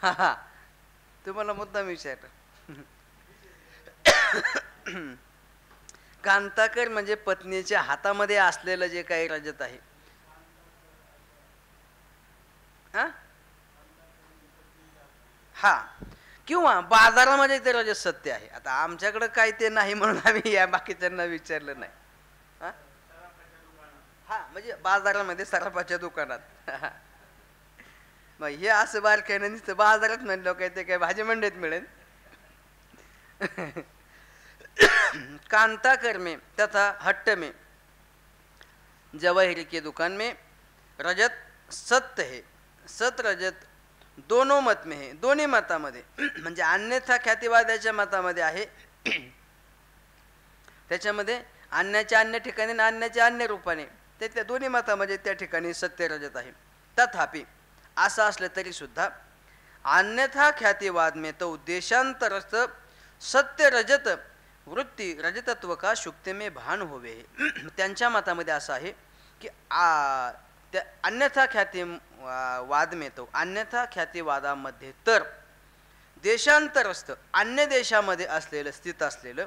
[SPEAKER 1] हा तुम्हाला मुद्दाम विचारलं. कांताकर म्हणजे पत्नीच्या हातामध्ये असलेलं जे काही रजत आहे. हा किंवा बाजारामध्ये ते रजत सत्य आहे. आता आमच्याकडं काय ते नाही म्हणून आम्ही या बाकीच्यांना विचारलं नाही. हा म्हणजे बाजारामध्ये सराफाच्या दुकानात. मग हे असं बारकाईनं नुसतं बाजारात म्हणलं काय ते काय भाजी मंडईत मिळेल. कांताकर में तथा हट्ट में जवाहरी के दुकान में रजत सत्य है, सत रजत दोनों मत में है. दोन्ही मतामध्ये म्हणजे अन्यथा ख्यातिवादाच्या मतामध्ये आहे, त्याच्यामध्ये अन्याच्या अन्य ठिकाणी आणि अन्याच्या अन्य रूपाने त्या दोन्ही मतामध्ये त्या ठिकाणी सत्य रजत आहे. तथापि असं असलं तरी सुद्धा अन्यथा ख्यातिवाद में तो देशांतरस्थ सत्य रजत वृत्ती रजतत्व का शुक्ती में भान होवे. त्यांच्या मतामध्ये असं आहे की त्या अन्यथा ख्यातिवाद में तो अन्यथा ख्यातिवादामध्ये तर देशांतरस्थ अन्य देशामध्ये असलेलं स्थित असलेलं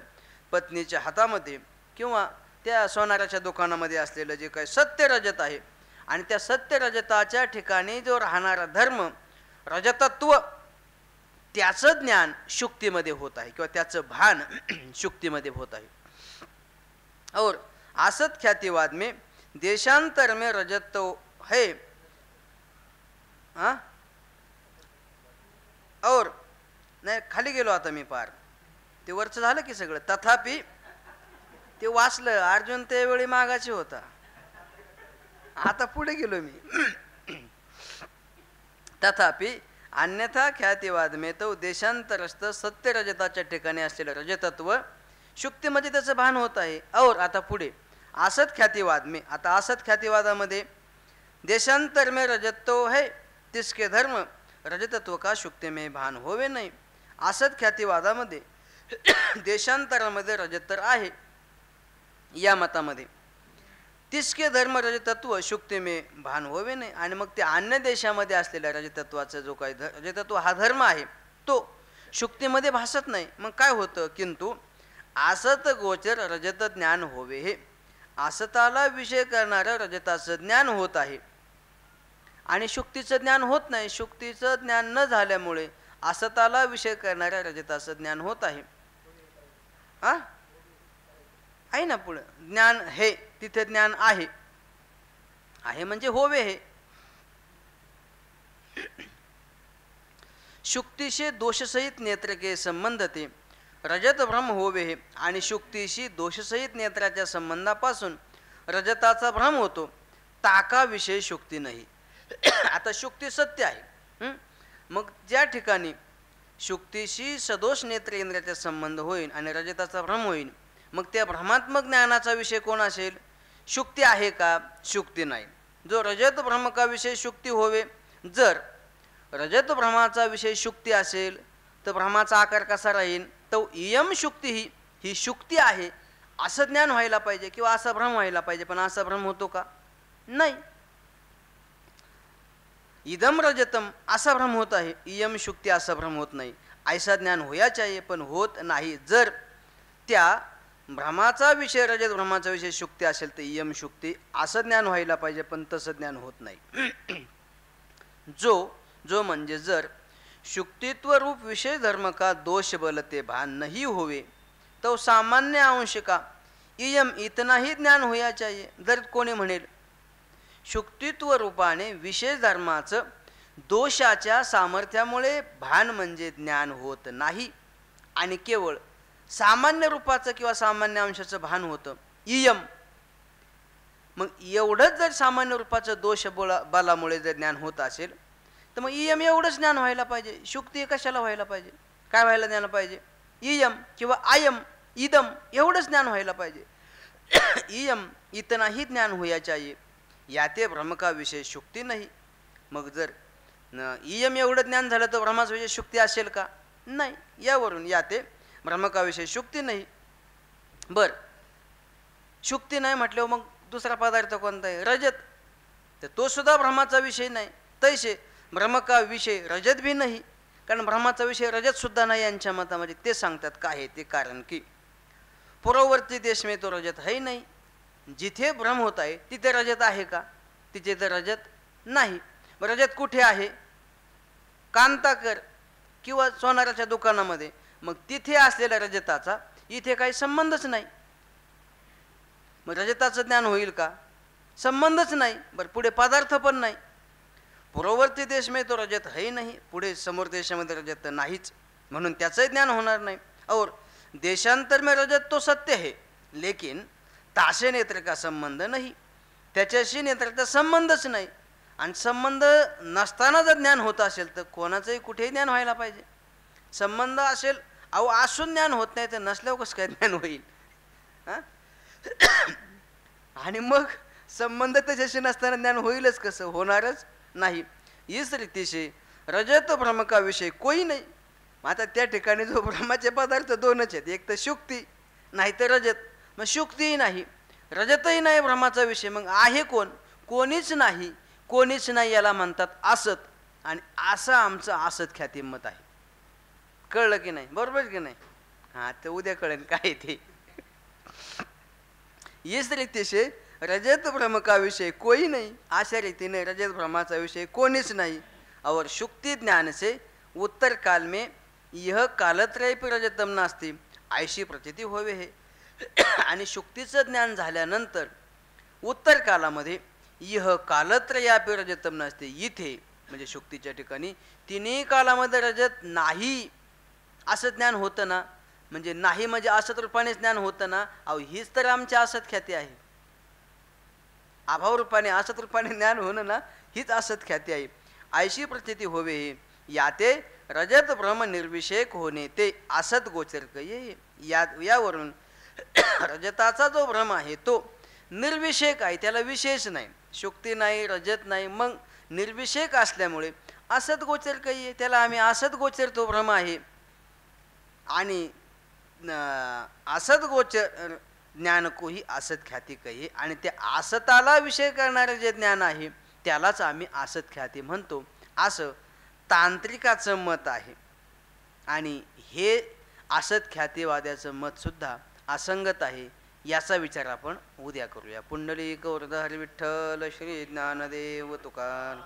[SPEAKER 1] पत्नीच्या हातामध्ये किंवा त्या सोनाराच्या दुकानामध्ये असलेलं जे काही सत्य रजत आहे आणि त्या सत्य रजताच्या ठिकाणी जो राहणारा धर्म रजतत्व त्याचं ज्ञान शुक्तीमध्ये होत आहे किंवा त्याचं भान शुक्तीमध्ये होत आहे. और असत ख्यातिवाद में देशांतर में रजत तो है. और नाही खाली गेलो आता मी पार ते वरचं झालं की सगळं. तथापि ते वाचलं अर्जुन त्यावेळी मागाचे होता, आता पुढे गेलो मी. तथापि अन्यथा ख्यातिवाद में तो देशांतरस्थ सत्य रजताच्या ठिकाणी असलेलं रजतत्व शुक्तीमध्ये त्याचं भान होत आहे. और आता पुढे असत ख्यातिवाद में, आता असत ख्यातिवादामध्ये देशांतर में रजत तो है तिसके धर्म रजतत्व का शुक्ती में भान होवे नाही. असत ख्यातिवादामध्ये देशांतरामध्ये रजत तर आहे या मतामध्ये, तिसके धर्म रजतत्व शुक्ती में भान होवे नाही. आणि मग ते अन्य देशामध्ये असलेल्या रजतत्वाचा जो काही रजतत्व हा धर्म आहे तो शुक्तीमध्ये भासत नाही. मग काय होतं किंतु असत गोचर रजत ज्ञान होवे हे. असताला विषय करणारं रजताचं ज्ञान होत आहे आणि शुक्तीचं ज्ञान होत नाही. शुक्तीचं ज्ञान न झाल्यामुळे असताला विषय करणाऱ्या रजताचं ज्ञान होत आहे. आहे ना पुढं ज्ञान हे, तिथे ज्ञान आहे, आहे म्हणजे होवे हे. शुक्तीशी दोषसहित नेत्र के संबंध ते रजत भ्रम होवे हे. आणि शुक्तीशी दोषसहित नेत्राच्या संबंधापासून रजताचा भ्रम होतो, ताकाविषयी शुक्ती नाही. आता शुक्ती सत्य आहे. मग ज्या ठिकाणी शुक्तीशी सदोष नेत्र इंद्रियाचा संबंध होईल आणि रजताचा भ्रम होईल, मग त्या भ्रमात्मक ज्ञानाचा विषय कोण असेल? शुक्ती आहे का? शुक्ती नाही. जो रजत भ्रमका विषय शुक्ती होवे. जर रजत भ्रमाचा विषय शुक्ती असेल तर भ्रमाचा आकार कसा राहील? तो इयम शुक्ती ही शुक्ती आहे असं ज्ञान व्हायला पाहिजे किंवा असा भ्रम व्हायला पाहिजे. पण असा भ्रम होतो का? नाही. इदम रजतम असा भ्रम होत आहे, इयम शुक्ती असा भ्रम होत नाही. ऐसा ज्ञान होया चाहिए पण होत नाही. जर त्या भ्रमाचा विषय रजत भ्रमाचा विषय शुक्ती असेल तर इयम शुक्ती असं ज्ञान व्हायला पाहिजे, पण तसं ज्ञान होत नाही. जो म्हणजे जर शुक्तित्व रूप विषय धर्म का दोष बलते भान नहीं होवे तो सामान्य अंश का इयम इतना ही ज्ञान होया चाहिए. जर कोणी म्हणेल शुक्तित्व रूपाने विषय धर्माचं दोषाच्या सामर्थ्यामुळे भान म्हणजे ज्ञान होत नाही आणि केवळ सामान्य रूपाचं किंवा सामान्य अंशाचं भान होतं, इयम. मग एवढंच जर सामान्य रूपाचं दोष बलामुळे जर ज्ञान होत असेल तर मग इयम एवढंच ज्ञान व्हायला पाहिजे. शुक्ती कशाला व्हायला पाहिजे? काय व्हायला ज्ञान पाहिजे? इयम किंवा आयम इदम एवढंच ज्ञान व्हायला पाहिजे. इयम इतना ही ज्ञान होया चाहिए याते भ्रम का विषय शुक्ती नाही. मग जर इयम एवढं ज्ञान झालं तर भ्रमाचा विषय शुक्ती असेल का? नाही. यावरून याते भ्रम का विषय शुक्ती नाही. बर, शुक्ती नाही म्हटल्यावर मग दुसरा पदार्थ कोणता आहे? रजत. तर तो सुद्धा भ्रमाचा विषय नाही. तैसे भ्रम का विषय रजत भी नाही, कारण भ्रमाचा विषय रजत सुद्धा नाही यांच्या मतामध्ये. ते सांगतात काय आहे ते कारण की पूर्ववर्ती देश में तो रजत है नाही. जिथे भ्रम होत आहे तिथे रजत आहे का? तिथे तर रजत नाही. रजत कुठे आहे? कांताकर किंवा सोनाराच्या दुकानामध्ये. मग तिथे असलेल्या रजताचा इथे काही संबंधच नाही. मग रजताचं ज्ञान होईल का? संबंधच नाही. बरं, पुढे पदार्थ पण नाही. पूर्ववर्ती देश में तो रजत है नहीं, पुढे समोर देशामध्ये रजत नाहीच, म्हणून त्याचंही ज्ञान होणार नाही. और देशांतर में रजत तो सत्य है लेकिन ताशे नेत्र का संबंध नाही. त्याच्याशी नेत्राचा संबंधच नाही. आणि संबंध नसताना जर ज्ञान होत असेल तर कोणाचंही कुठेही ज्ञान व्हायला पाहिजे. संबंध असेल, अहो असून ज्ञान होत नाही तर नसल्यावर कसं काय ज्ञान होईल? आणि मग संबंध त्याच्याशी नसताना ज्ञान होईलच कसं? होणारच नाही. इस रीती से रजत भ्रम का विषय कोई नाही. आता त्या ठिकाणी जो भ्रमाचे पदार्थ दोनच आहेत, एक तर शुक्ती नाही तर रजत. मग शुक्तीही नाही रजतही नाही भ्रमाचा विषय. मग आहे कोण? कोणीच नाही. कोणीच नाही याला म्हणतात असत. आणि असं आमचं असत ख्याती मत आहे. कळलं की नाही? बरोबर की नाही? हां, तर उद्या कळेल काय ते. इस रीती से रजत भ्रम का विषय कोई नहीं, अशा रीतीने रजत भ्रमाचा विषय कोणीच नाही. और शुक्ति ज्ञान से उत्तर काल में यह कालत्रय रजतम नास्ती ऐशी प्रतीती होवे हे. आणि शुक्तीचं ज्ञान झाल्यानंतर उत्तर कालामध्ये यह कालत्रयापि रजतम नसते. इथे म्हणजे शुक्तीच्या ठिकाणी तिन्ही कालामध्ये रजत नाही असं ज्ञान होतं ना. म्हणजे नाही म्हणजे असत रूपाने ज्ञान होतं ना. अहो हीच तर आमच्या असत ख्याती आहे. अभाव रूपाने असत रूपाने ज्ञान होणं ना, हीच असत ख्याती आहे. ऐशी प्रतीती होवे हे याते रजत भ्रम निर्विषेक होणे ते असत गोचर कये. यावरून रजताचा जो भ्रम आहे तो निर्विषेक आहे, त्याला विशेष नाही. शुक्ती नाही, रजत नाही, मग निर्विषेक असल्यामुळे असत गोचर कये. त्याला आम्ही असत गोचर तो भ्रम आहे. आणि असत गोचर ज्ञान कोही असत ख्याती कही. आणि ते असताला विषय करणारे जे ज्ञान आहे त्यालाच आम्ही असत ख्याती म्हणतो, असं तांत्रिकाचं मत आहे. आणि हे असत ख्यातीवाद्याचं मतसुद्धा असंगत आहे. याचा विचार आपण उद्या करूया. पुंडलिक वरद हरी विठ्ठल श्री ज्ञानदेव तुकार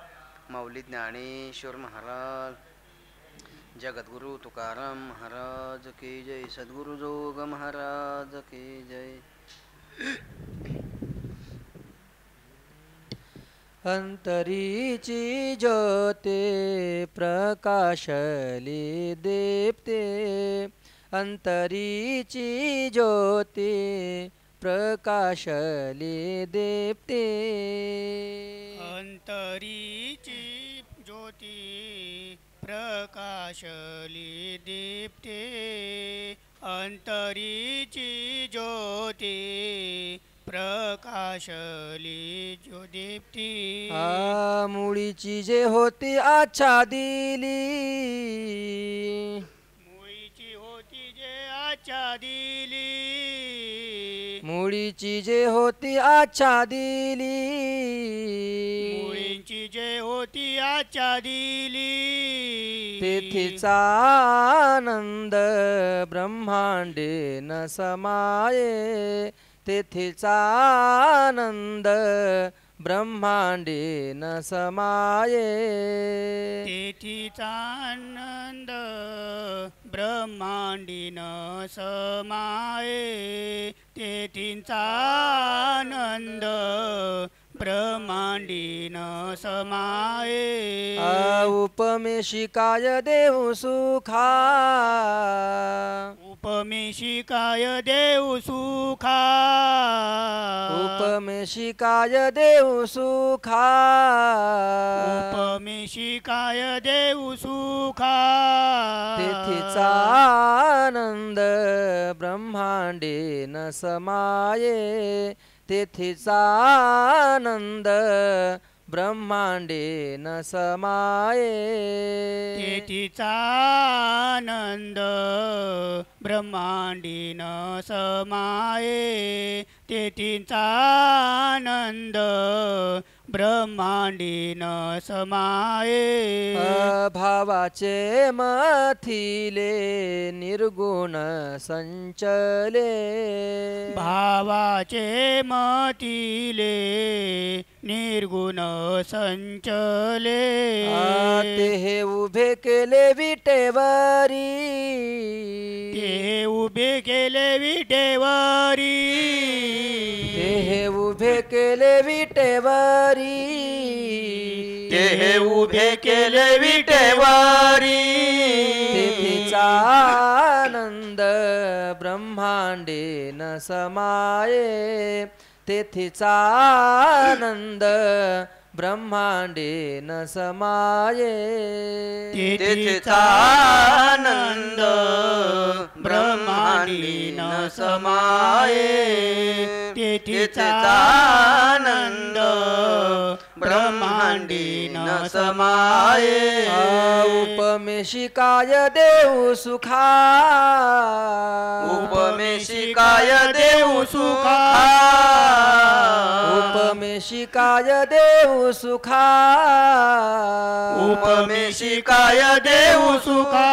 [SPEAKER 1] माऊली ज्ञानेश्वर महाराज जगद्गुरु तुकाराम महाराज की जय. सद्गुरु जोग महाराज की जय.
[SPEAKER 3] अंतरीची ज्योते प्रकाशली दीप्ते अंतरीची ज्योती प्रकाशली दीप्ते
[SPEAKER 2] अंतरीची ज्योती प्रकाशली दीप्ते अंतरीची ज्योती प्रकाशली जो दीप्ती
[SPEAKER 3] मुळीची जे होती आच्छादिली
[SPEAKER 2] मुळीची होती जे आच्छादिली
[SPEAKER 3] मुळीची जे होती आच्छादिली
[SPEAKER 2] मुळींची जे होती आच्छादिली
[SPEAKER 3] तेथीचा आनंद ब्रह्मांडे न समाये तेथीचा आनंद ब्रह्मांडे न समाये
[SPEAKER 2] तेथीचा आनंद ब्रह्मांडीन समाये तेथींचा आनंद ब्रह्मांडीन समाये
[SPEAKER 3] उपमेशी काय देऊ सुखा
[SPEAKER 2] उपमेशी काय देऊ सुखा
[SPEAKER 3] उपमेशी काय देऊ सुखा
[SPEAKER 2] उपमेशी काय देऊ सुखा
[SPEAKER 3] तेथीचा आनंद ब्रह्मांडे न समाये तेथीचा आनंद ब्रह्मांडे न समाये
[SPEAKER 2] तेथीचा आनंद ब्रह्मांडी न समाये तेथीचा आनंद ब्रह्मांडी न समाये
[SPEAKER 3] भावाचे मथिले निर्गुण संचले
[SPEAKER 2] भावाचे मतिले निर्गुण संचले
[SPEAKER 3] ते उभे केले विटेवरी
[SPEAKER 2] ते उभे केले विटेवरी
[SPEAKER 3] ते उभे केले विटेवरी
[SPEAKER 2] ते उभे केले विटेवरी
[SPEAKER 3] तेथीचा आनंद ब्रह्मांडे न समाये तेथीचा आनंद ब्रह्मांडे न समाये
[SPEAKER 1] तेथीचा आनंद ब्रह्मांडी न समाये तेथीचा आनंद ब्रह्मांडी न समाये
[SPEAKER 3] उपमेशी काय देऊ सुखा
[SPEAKER 1] उपमेशी काय देऊ सुखा
[SPEAKER 3] उपमेशी काय देऊ सुखा
[SPEAKER 1] उपमेशी काय देऊ सुखा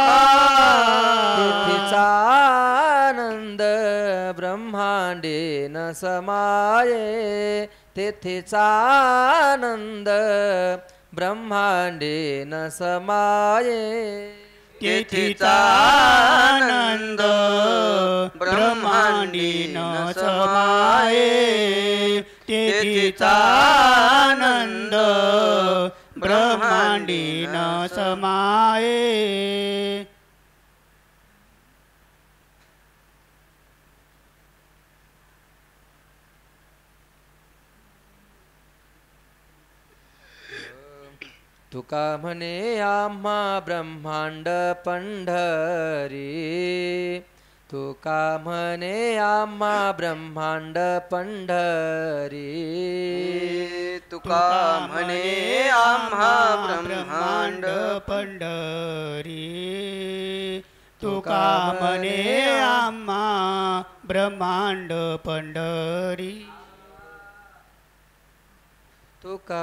[SPEAKER 3] तेथीचा आनंद ब्रह्मांडे न समाये तेथीचा आनंद ब्रह्मांडे न समाये
[SPEAKER 1] तेथीचा आनंद ब्रह्मांडी न समाये तेथीचा आनंद ब्रह्मांडी न समाये
[SPEAKER 3] तुका म्हणे आम्हा ब्रह्मांड पंढरी तुका म्हणे आम्हा ब्रह्मांड पंढरी
[SPEAKER 1] तुका म्हणे आम्हा ब्रह्मांड
[SPEAKER 2] पंढरी तुका म्हणे आम्हा ब्रह्मांड पंढरी
[SPEAKER 3] तुका